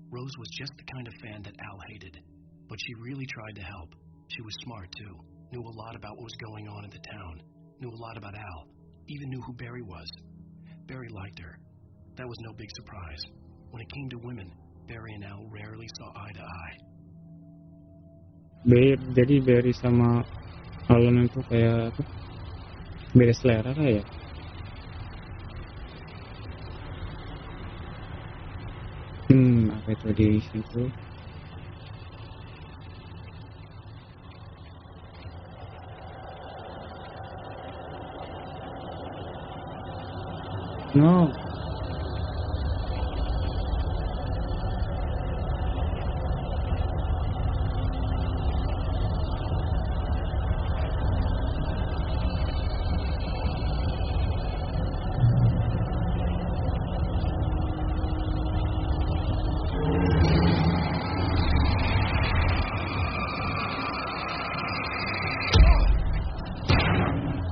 Rose was just the kind of fan that Al hated, but she really tried to help. She was smart, too, knew a lot about what was going on in the town, knew a lot about Al, even knew who Barry was. Barry liked her. That was no big surprise. When it came to women, Barry and Al rarely saw eye to eye. Jadi Barry sama Alan itu kayak apa? Beda selera kayak. Apa itu di situ? No.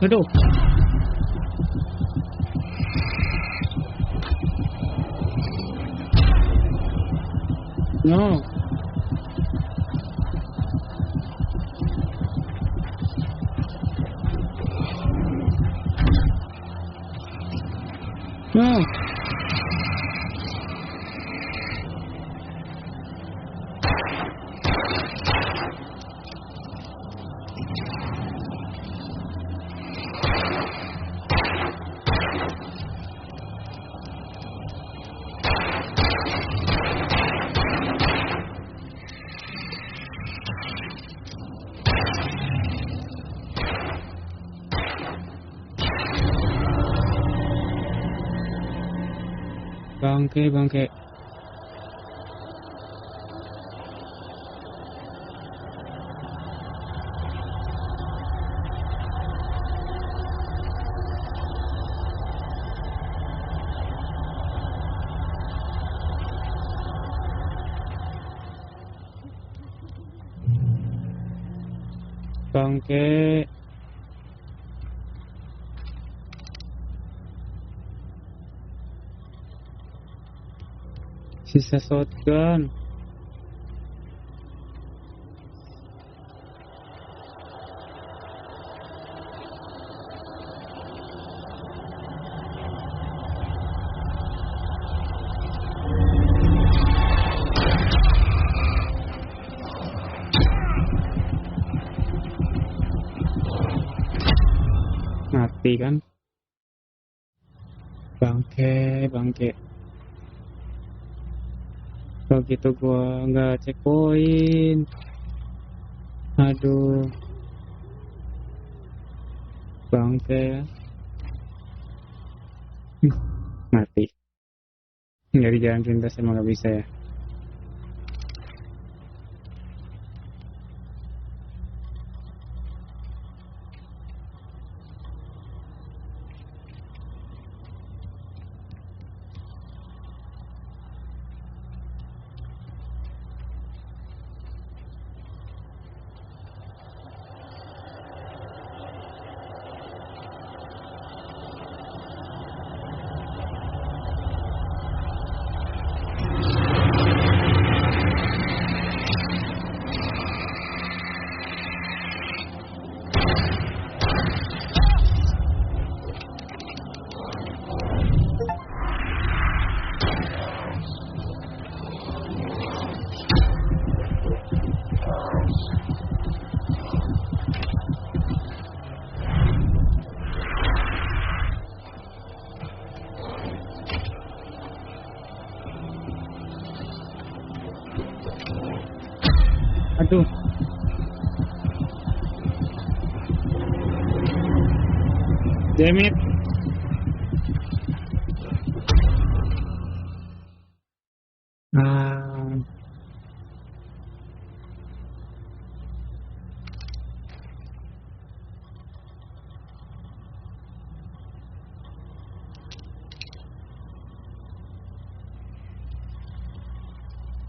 Aduh. No. No. Bangke. Bangke. Sisa shotgun. Mati kan? Bangke. Kalau gitu gua nggak checkpoint. Aduh. Bangke. Mati. Dari jalan pintas emang nggak bisa ya. Aduh. Damn it.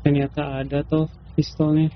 Ternyata ada tuh pistolnya.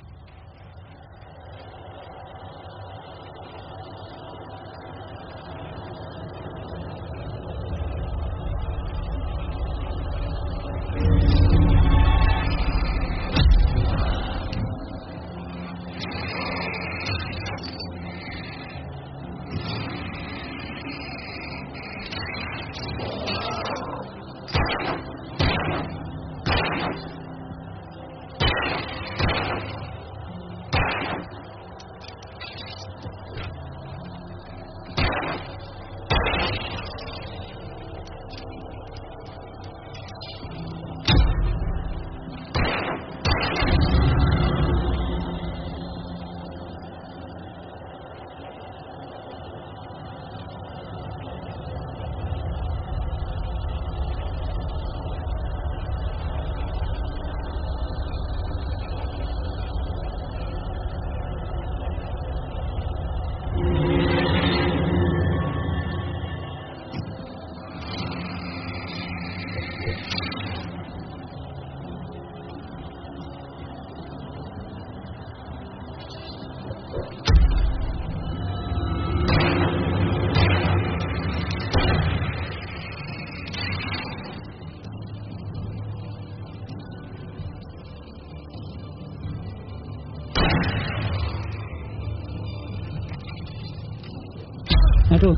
Aduh.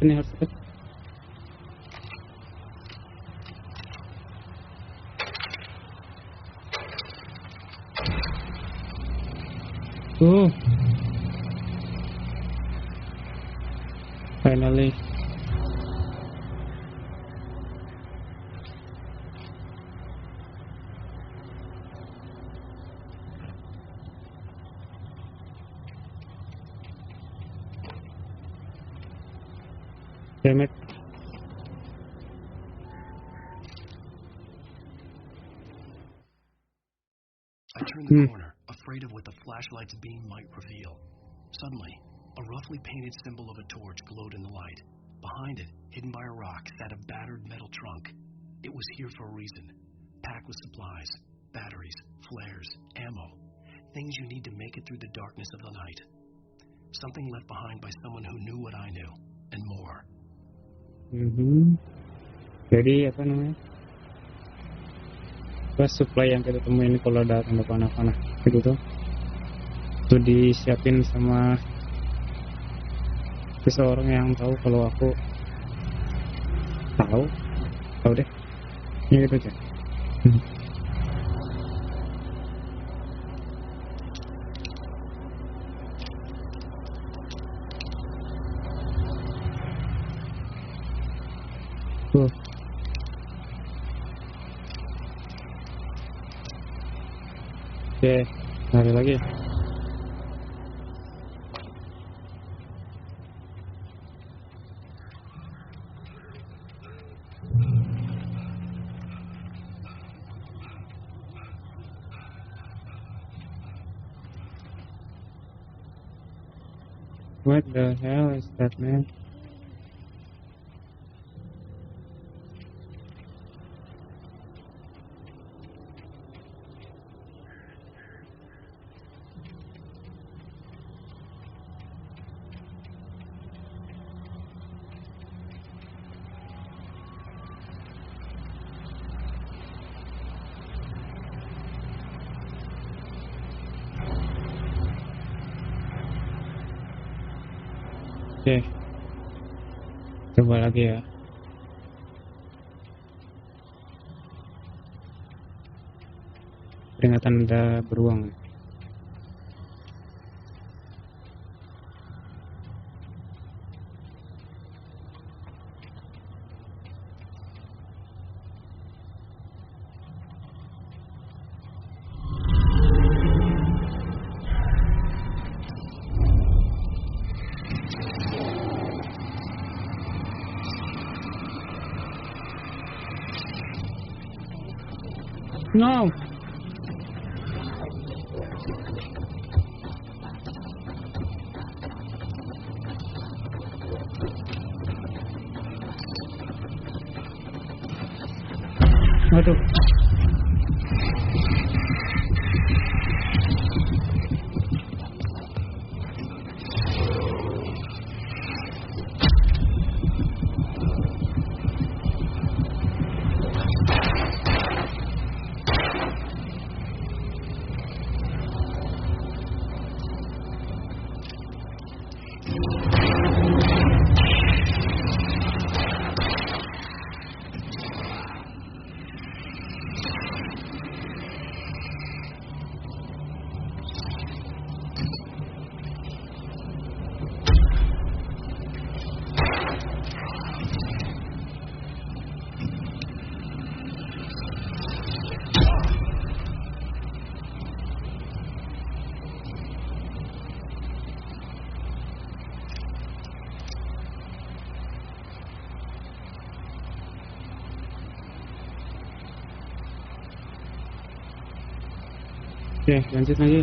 Ini harus cepet. Finally. Damn it. I turned the corner, afraid of what the flashlight's beam might reveal. Suddenly, a roughly painted symbol of a torch glowed in the light. Behind it, hidden by a rock, sat a battered metal trunk. It was here for a reason. Packed with supplies, batteries, flares, ammo. Things you need to make it through the darkness of the night. Something left behind by someone who knew what I knew, and more. Jadi apa namanya? Pas supply yang kita temuin kalau ada tanda panah-panah gitu tuh, itu disiapin sama seseorang yang tahu kalau aku tahu deh. Ini gitu aja. Oke, lari lagi. What the hell is that, man? Oke, coba lagi ya. Peringatan ada beruang. No. Waduh. Oke, lanjut lagi.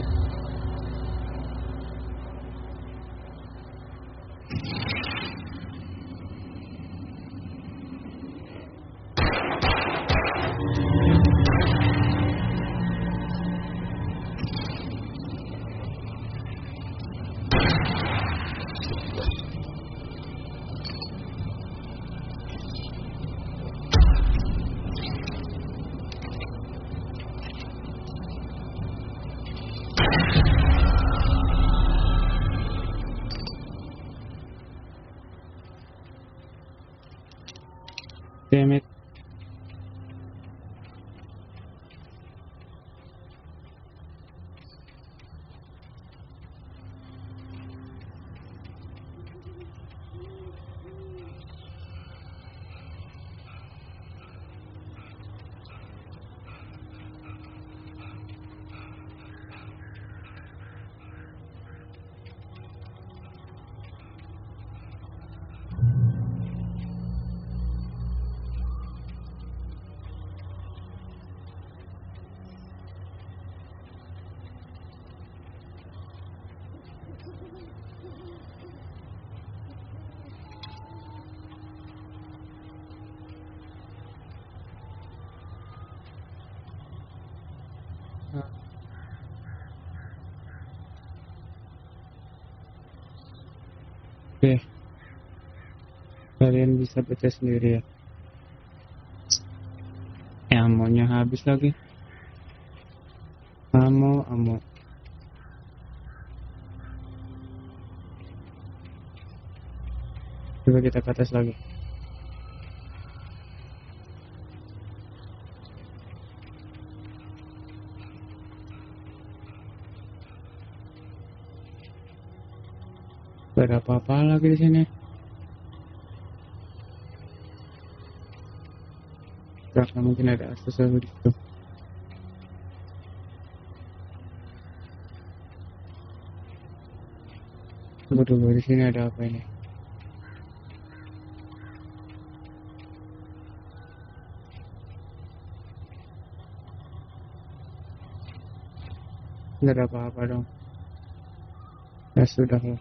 Damn it. Oke, kalian bisa baca sendiri ya. Amonya habis lagi. Amo. Coba kita ke atas lagi. Gak ada apa-apa lagi di sini. Karena mungkin ada sesuatu di situ. Tunggu, di sini ada apa ini? Gak ada apa-apa dong. Ya sudah lah.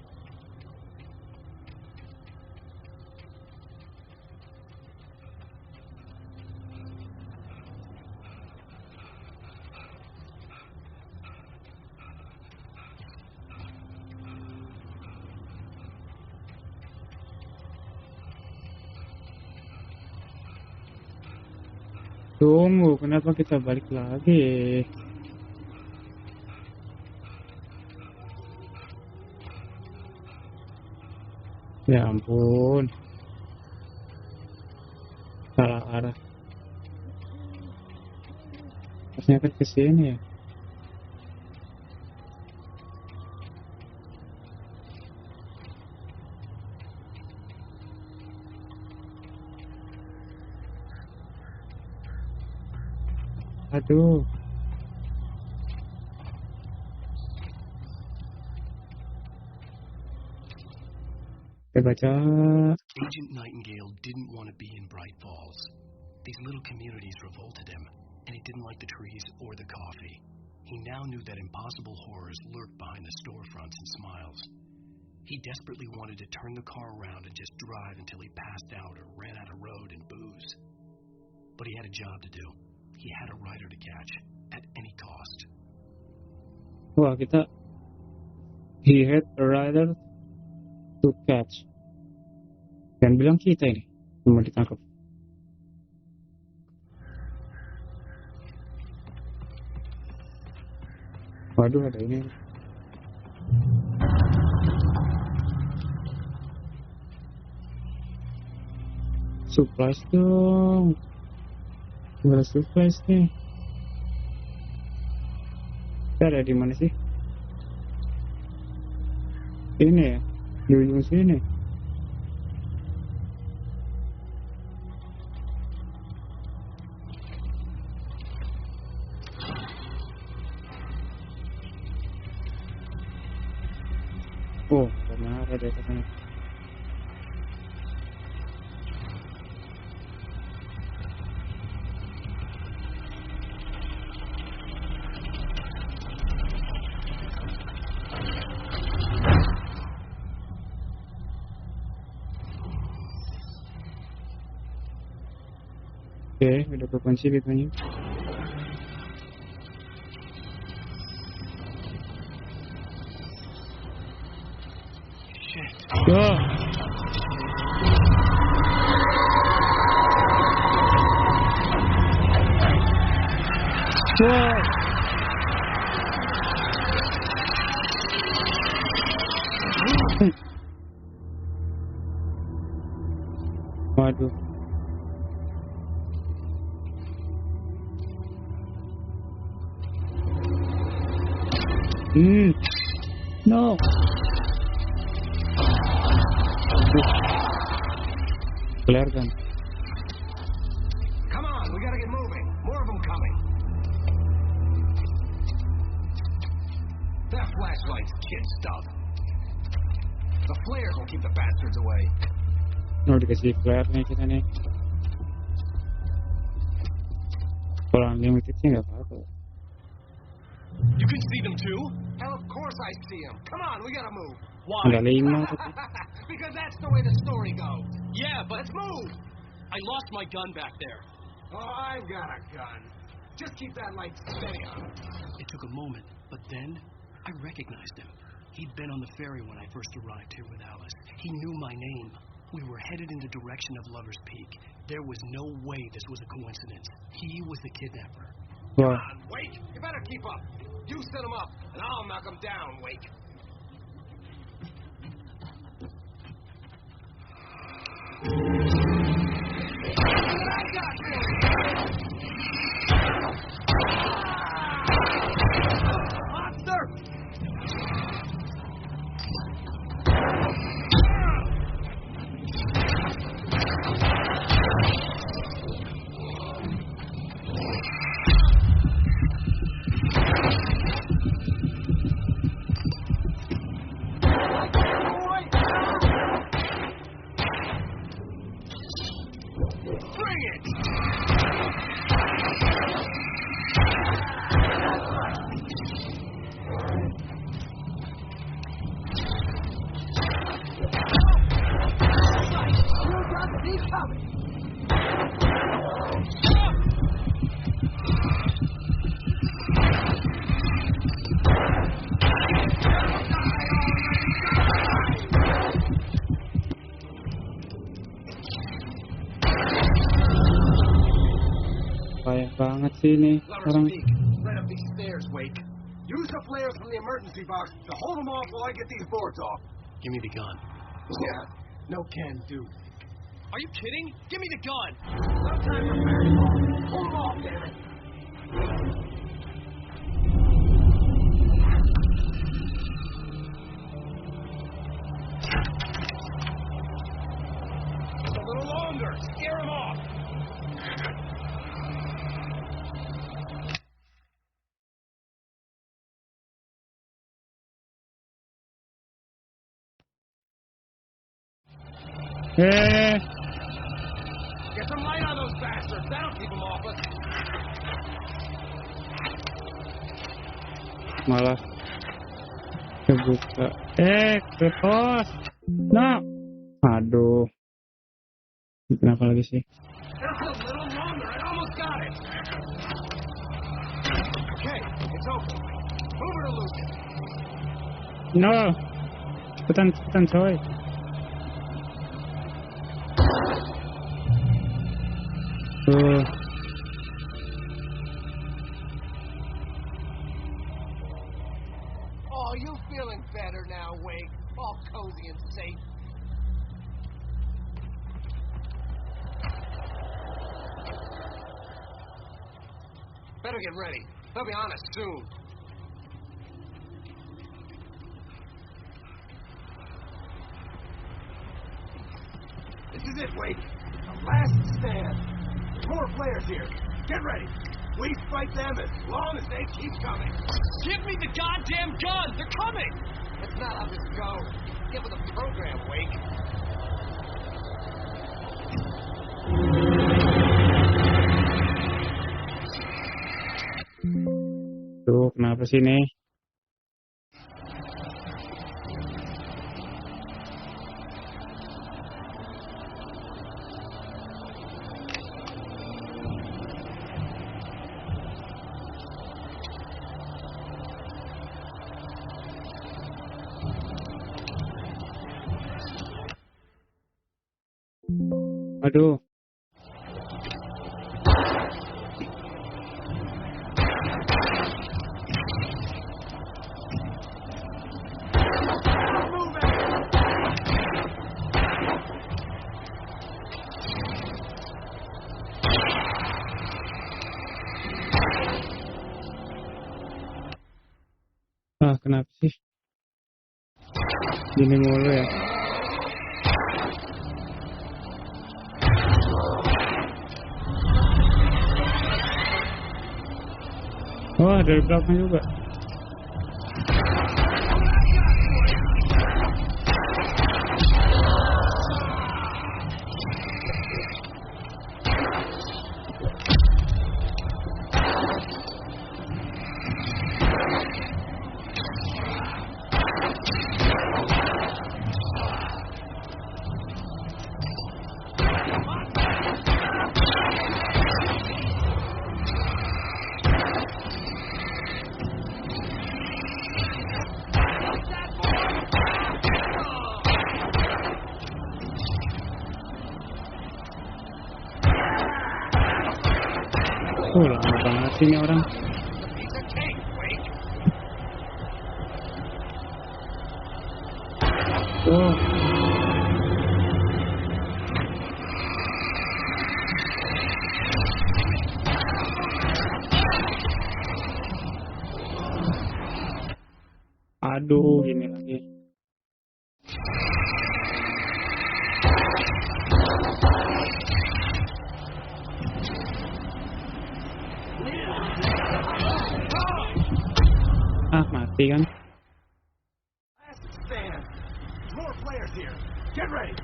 Tunggu, kenapa kita balik lagi? Ya ampun. Salah arah. Harusnya kan ke sini ya. Aduh. Baca. Agent Nightingale didn't want to be in Bright Falls. These little communities revolted him, and he didn't like the trees or the coffee. He now knew that impossible horrors lurked behind the storefronts and smiles. He desperately wanted to turn the car around and just drive until he passed out or ran out of road and booze. But he had a job to do. He had a rider to catch, at any cost. Wah, he had a rider to catch. Dan bilang kita ini mau ditangkap. Waduh, ada ini. Supplies dong. Gak ada supplies nih. Kita ada di mana sih? Ini ya, di ujung sini. Oh, benar ada di sana. Oke, udah kekunci pintunya. Wah. Wah. Waduh. No. Flare gun. Come on, we gotta get moving. More of them coming. That flashlight's kid stuff. The flares will keep the bastards away. Oh, dikasih flare nih kita nih. Kalau unlimited sih nggak apa-apa. You can see them too? Hell, of course I see them. Come on, we gotta move. Why? Ada 5 tapi. Because that's the way the story goes. Yeah, but let's move. I lost my gun back there. Oh, I've got a gun. Just keep that light steady on. It took a moment, but then I recognized him. He'd been on the ferry when I first arrived here with Alice. He knew my name. We were headed in the direction of Lover's Peak. There was no way this was a coincidence. He was the kidnapper. Come on, Wake! You better keep up. You set him up, and I'll knock him down, Wake. Payah banget sih ini orang. Right up these stairs, Wake. Use the flares from the emergency box to hold them off while I get these boards off. Give me the gun. Yeah, no can do. Are you kidding? Give me the gun! No time for fairy talk. Hold them off, damn it. A little longer. Scare him off. Eh, Get some light on those bastards. That'll keep them off us. malah kebuka. Ke pos. No. Aduh. Kenapa lagi sih? There's a little longer. I almost got it. Okay, it's open. Move it or lose it. No. Cepetan coy. Oh, you feeling better now, Wake? All cozy and safe. Better get ready. They'll be on us soon. This is it, Wake. The last stand. More flares here. Get ready. We fight them as long as they keep coming. Give me the goddamn gun! They're coming! That's not how this goes. Get with the program, Wake. Tuh, kenapa sih nih? Aduh. Kenapa sih? Gini mulu ya. Oh, dari belakang juga. Lama banget sih ini orang. Aduh, gini lagi. Mati kan? More players here. Get ready.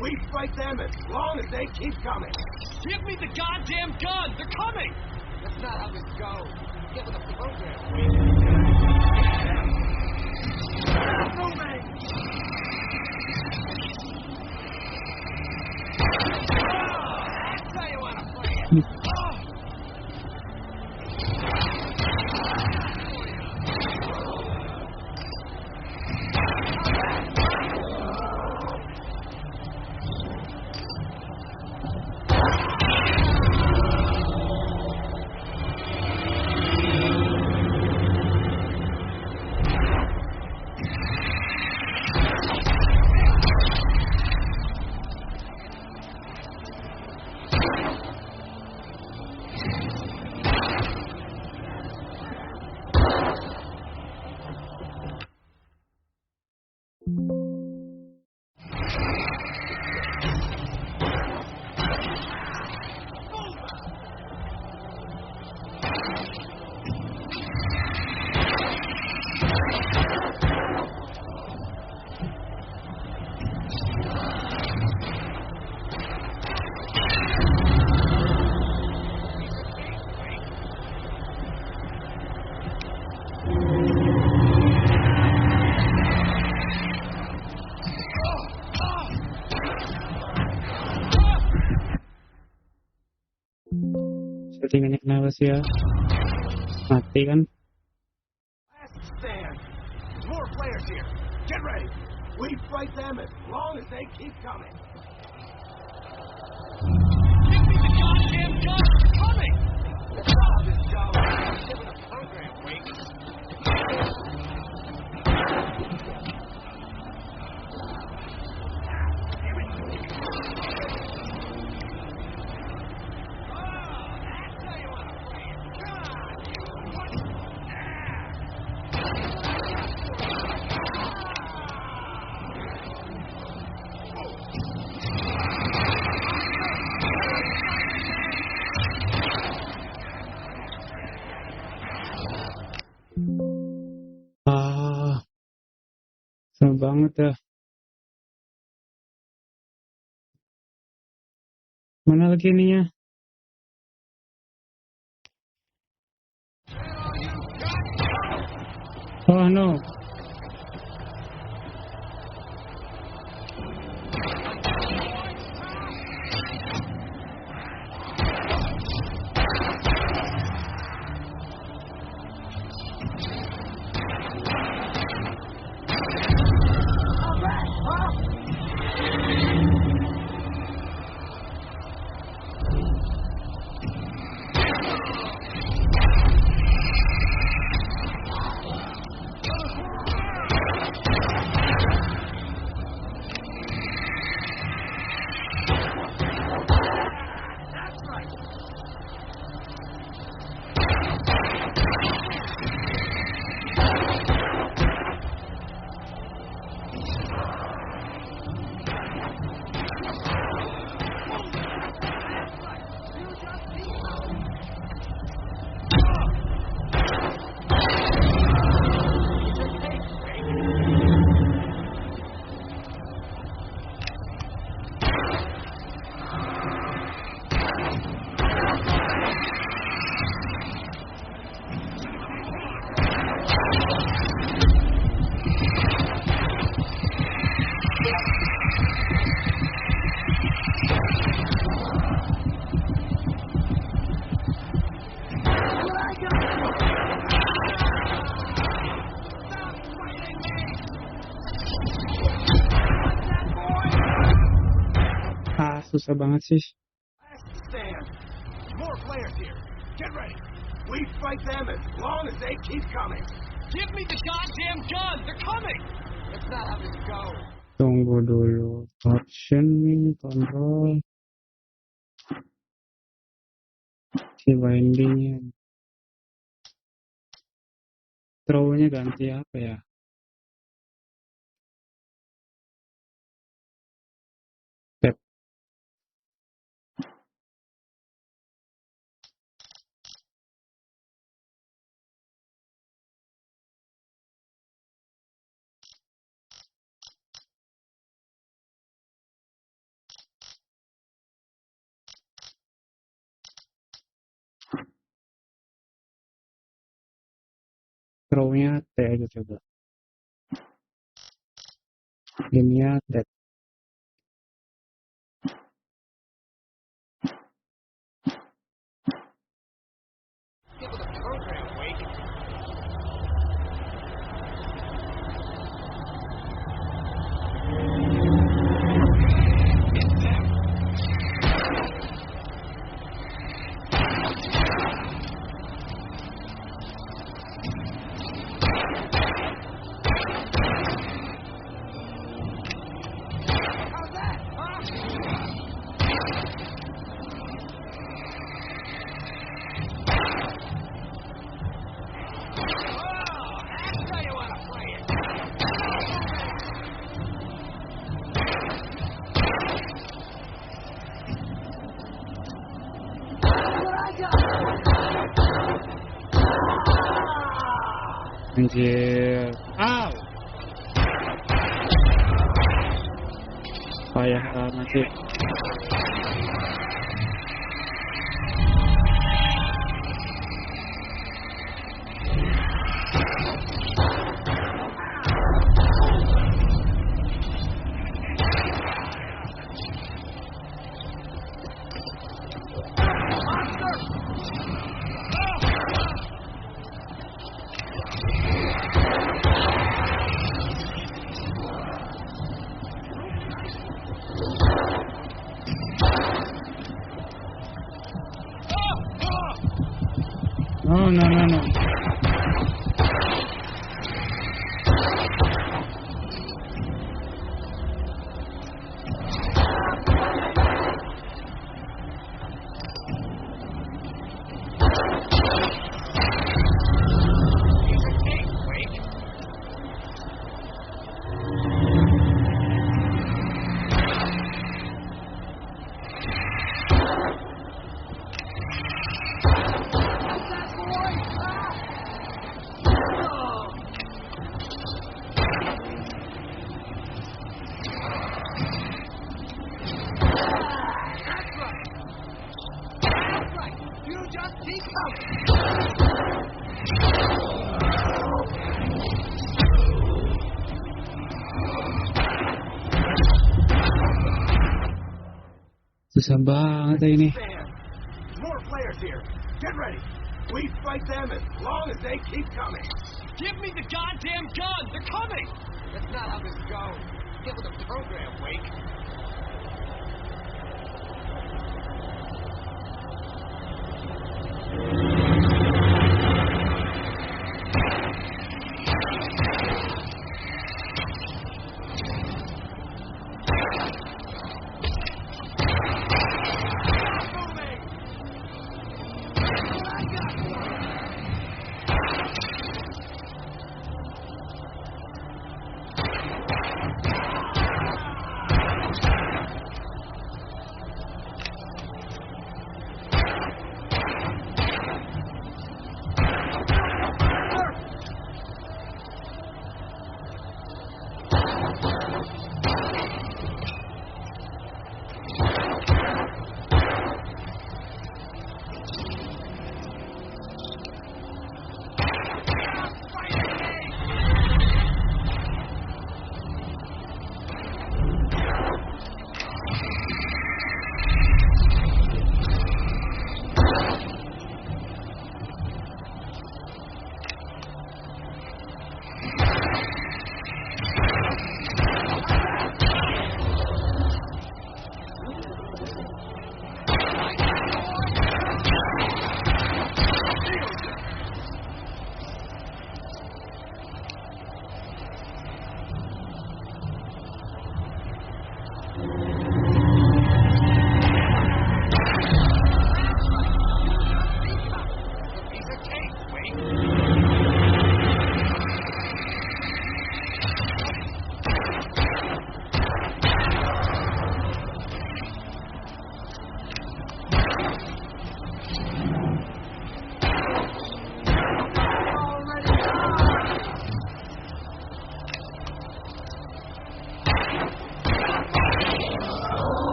We fight them as long as they keep coming. Give me the goddamn gun! They're coming! That's not how this goes. Get with the program. Moving! That's how you want to play it. Settingannya kenapa sih ya? Mati kan? Last stand. More players here. Get ready. We fight them as long as they keep coming. Give me the goddamn gun! They're coming! That's not how this goes. Get with the program, Wake. Seru banget ya. Mana lagi ininya? Oh no. Susah banget sih. Last stand. More players here. Get ready. We fight them as long as they keep coming. Give me the goddamn gun! They're coming! That's not how this goes. Tunggu dulu. Option control. Si bindingnya. Throw-nya ganti apa ya? Tap. Throw-nya T aja coba. Gamenya tap. Get with the program, Wake. How's that, huh? Oh, that's how you want to play it. Anjir. Au. Payah amat sih. Oh, no. Susah banget ini. More players here. Get ready. We fight them as long as they keep coming. Give me the goddamn gun! They're coming! That's not how this goes. Get with the program, Wake.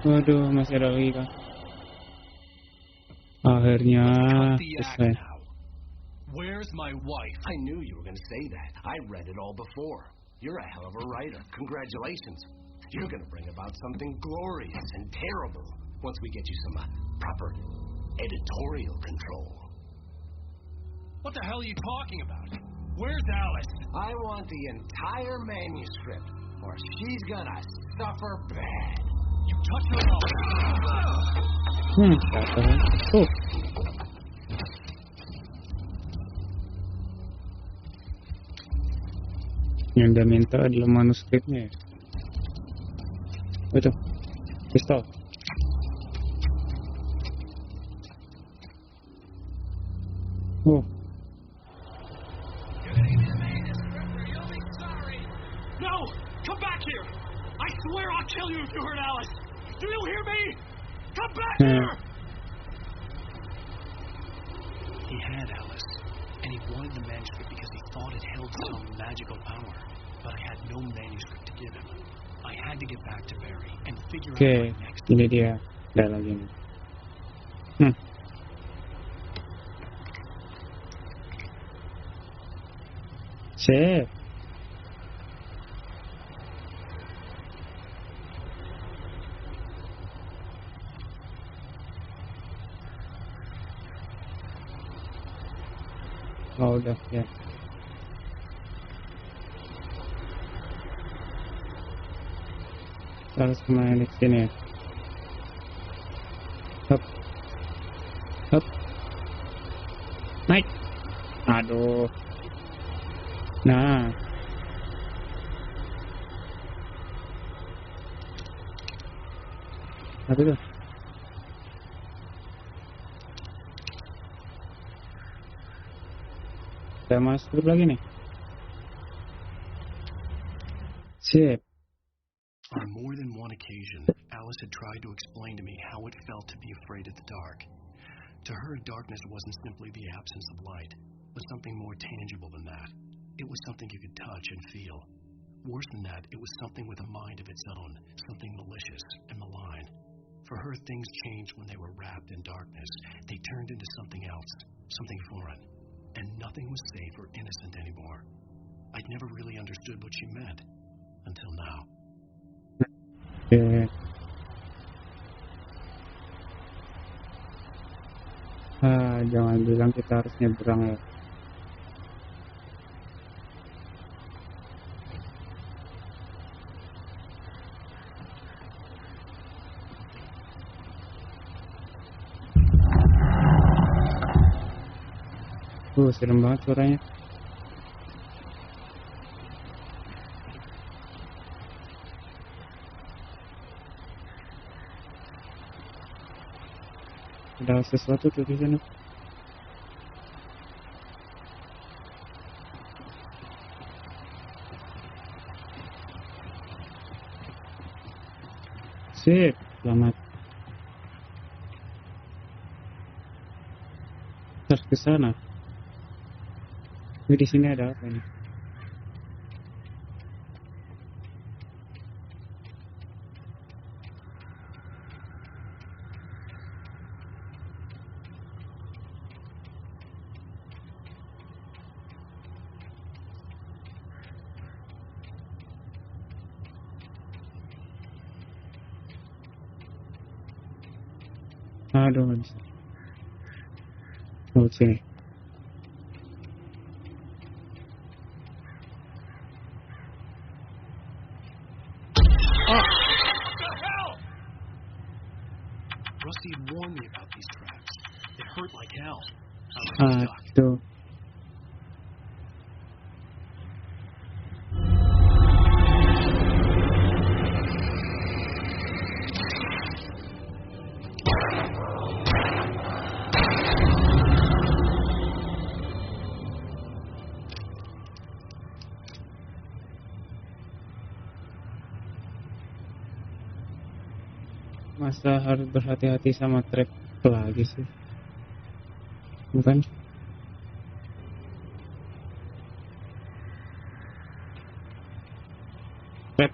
Waduh, masih ada lagi kan. Akhirnya selesai. Where's my wife? I knew you were going to say that. I read it all before. You're a hell of a writer. Congratulations. You're going to bring about something glorious and terrible once we get you some proper editorial control. What the hell are you talking about? Where's Alice? I want the entire manuscript, or she's going to suffer bad. You touch her off. Oh. Yang dia minta adalah manuskripnya. Itu pistol. Oh. No! Come back here! I swear I'll kill you if you hurt Alice! Do you hear me? Come back here! He had Alice, and he wanted the manuscript because he thought it held some magical power. But I had no manuscript to give him. I had to get back to Barry and figure out what next. Ini dia. Dah lagi nih. Sip. Oh, udah ya. Harus kemana di sini ya? Hop. Hop. Naik. Aduh. Nah. Apa itu? Saya masuk lagi nih. Sip. On more than one occasion, Alice had tried to explain to me how it felt to be afraid of the dark. To her, darkness wasn't simply the absence of light, but something more tangible than that. It was something you could touch and feel. Worse than that, it was something with a mind of its own, something malicious and malign. For her, things changed when they were wrapped in darkness. They turned into something else, something foreign, and nothing was safe or innocent anymore. I'd never really understood what she meant, until now. Jangan bilang kita harus nyebrang ya. Serem banget suaranya. Ada sesuatu tuh di sana. Sip, selamat. Terus ke sana. Di sini ada apa nih? Aduh, nggak bisa. Oh, sini. Rusty had warned me about these traps. They hurt like hell. I was stuck. Aduh. Masa harus berhati-hati sama trap lagi sih? Bukan? Trap.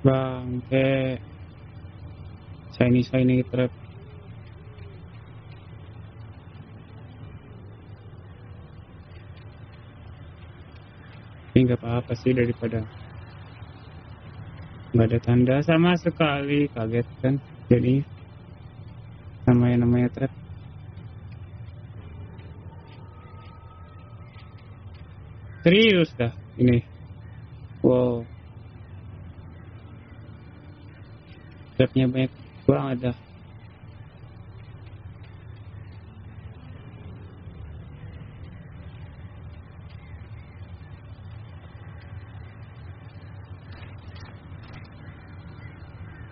Bangke. Shiny trap. Ini nggak apa-apa sih daripada nggak ada tanda sama sekali. Kaget kan jadi sama yang namanya trap. Serius dah ini. Wow, trapnya banyak banget dah.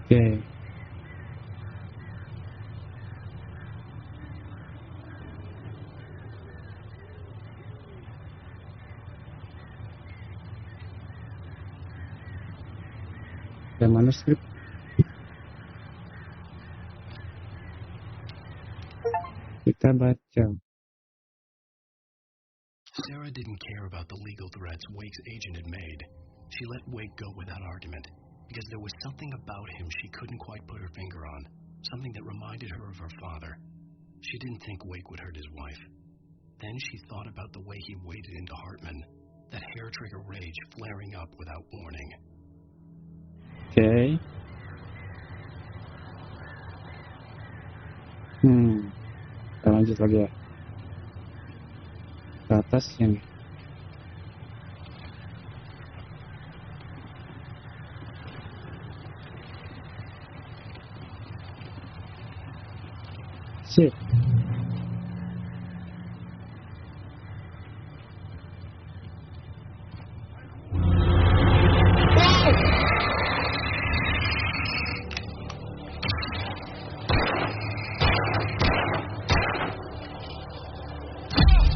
Oke. Ada manuskrip. Kita baca. Sarah didn't care about the legal threats Wake's agent had made. She let Wake go without argument, because there was something about him she couldn't quite put her finger on, something that reminded her of her father. She didn't think Wake would hurt his wife. Then she thought about the way he waded into Hartman, that hair-trigger rage flaring up without warning. Okay. Kita lanjut lagi ya. Ke atasnya nih. Sip.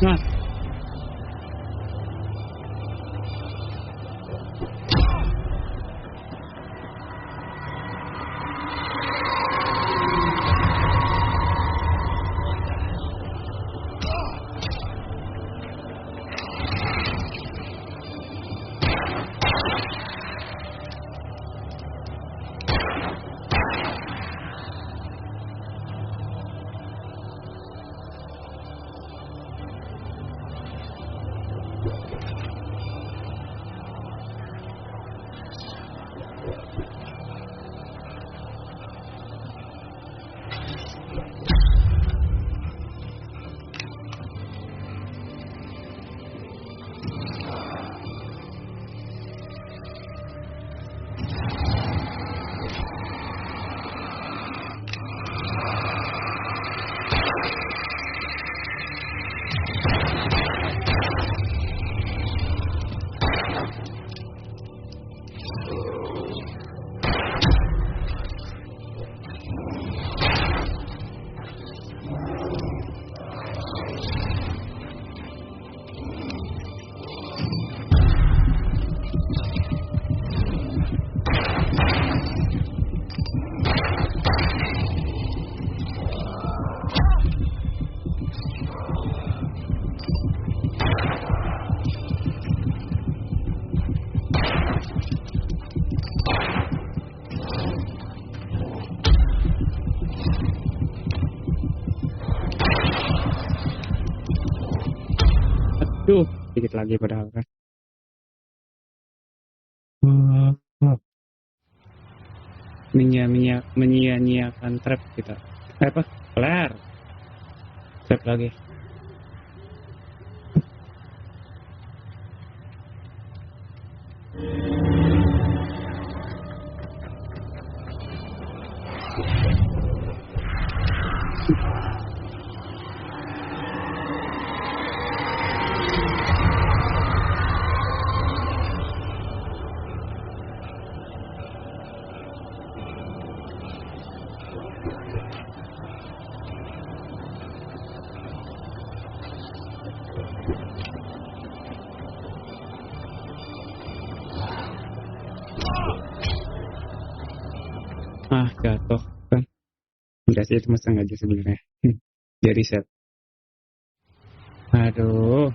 Nah. Sedikit lagi padahal kan. menyia-nyiakan trap kita. Apa? Flare. Trap lagi. Jatuh kan. Enggak sih, itu mah sengaja sebenarnya. Dia reset. Aduh.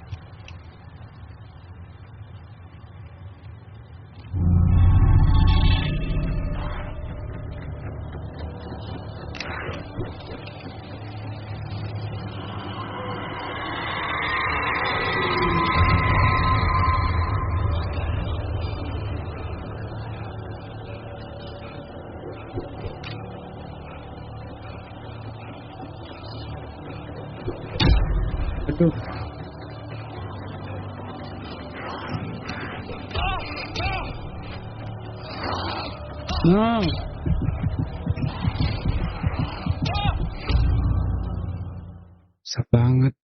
Aduh. No. Susah banget.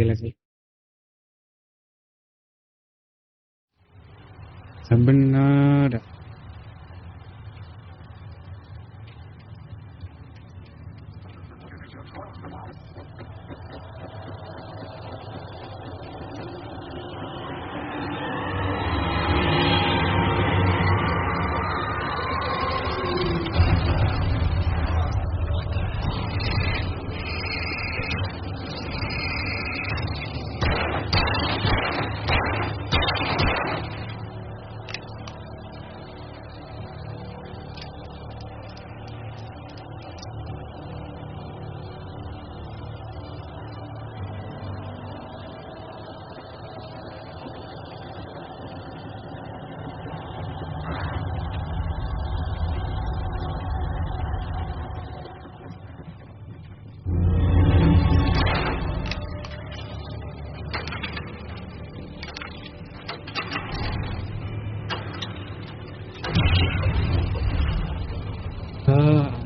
Gila sih. Benar.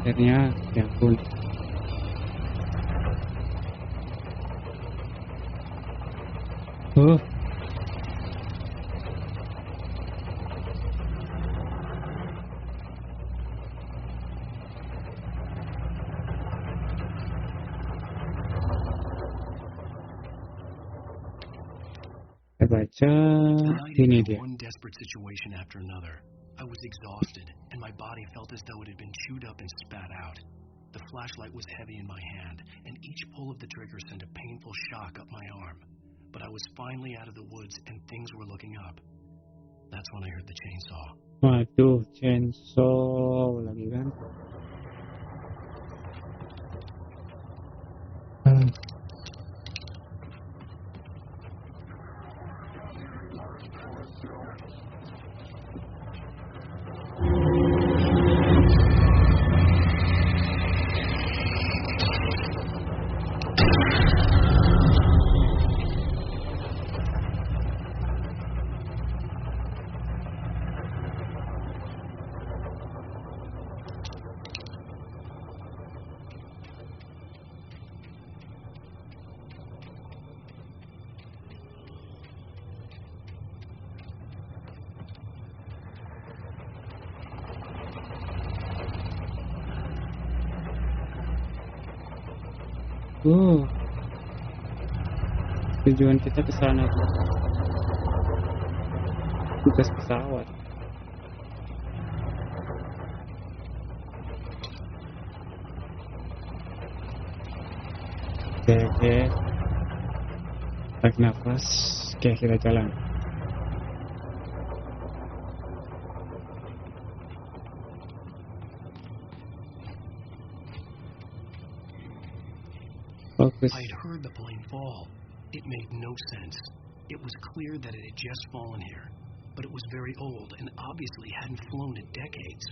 Akhirnya, ya ampun. Kita baca ini dia. One desperate situation after another. I was exhausted, and my body felt as though it had been chewed up and spat out. The flashlight was heavy in my hand, and each pull of the trigger sent a painful shock up my arm. But I was finally out of the woods, and things were looking up. That's when I heard the chainsaw. Waduh, chainsaw lagi kan. Tujuan kita ke sana tuh. Tugas pesawat. Oke. Tarik nafas. Oke, kita jalan. Fokus. I had heard the plane fall. It made no sense. It was clear that it had just fallen here, but it was very old and obviously hadn't flown in decades.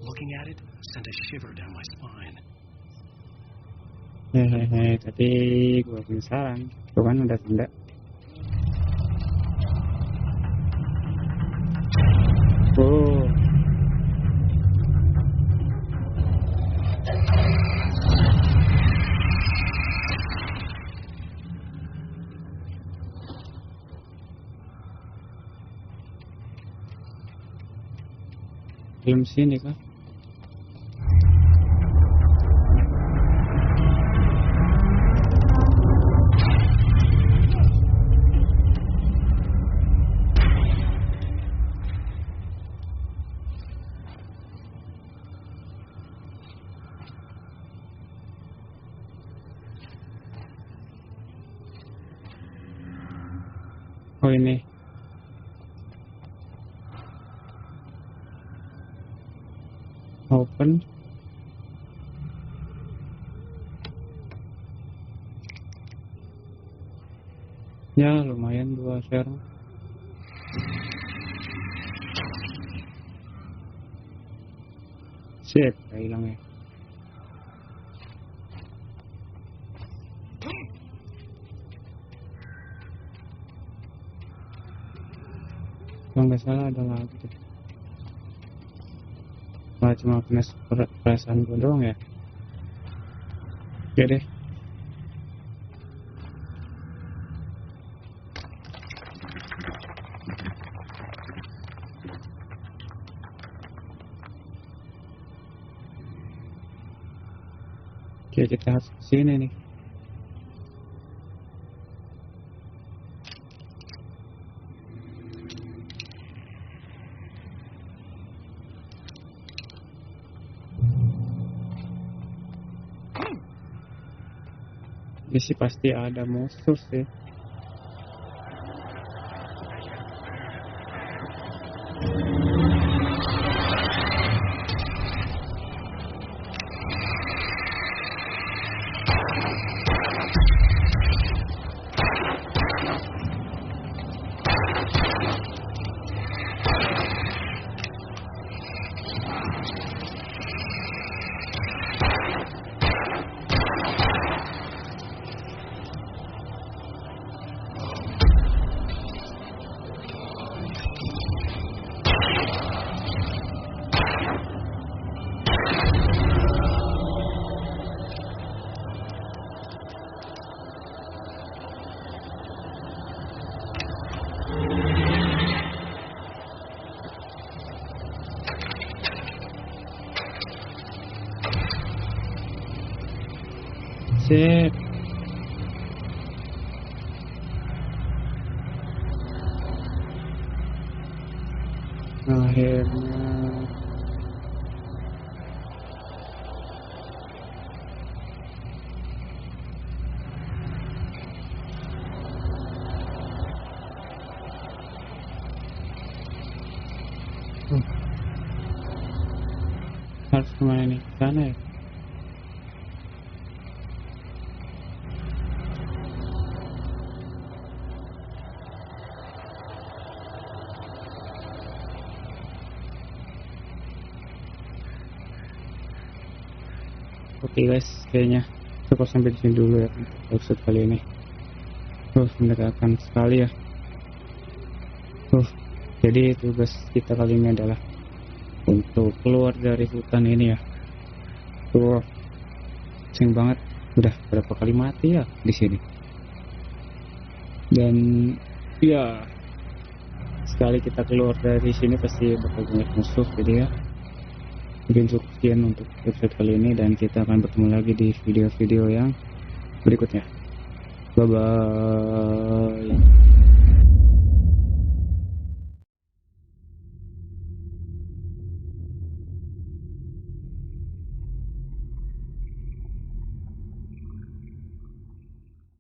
Looking at it sent a shiver down my spine. Hehehe, tapi gue punya saran. Tuh kan udah tanda. Oh. Belum sini kah? Oh ini. Open. Ya lumayan 2 share. Sip, hilang ya. Kalau nggak salah ada lagi tuh. Cuma perasaan gue doang ya. Oke deh. Oke, kita harus kesini nih. Ini sih pasti ada musuh sih. Sip. Akhirnya harus kemana nih? Sana ya? Oke guys, kayaknya cukup sampai di sini dulu ya untuk episode kali ini. Menegakkan sekali ya. Jadi tugas kita kali ini adalah untuk keluar dari hutan ini ya. Sering banget, udah berapa kali mati ya di sini. Dan ya, sekali kita keluar dari sini pasti bakal banyak musuh, jadi ya. Mungkin cukup sekian untuk episode kali ini dan kita akan bertemu lagi di video-video yang berikutnya. Bye bye.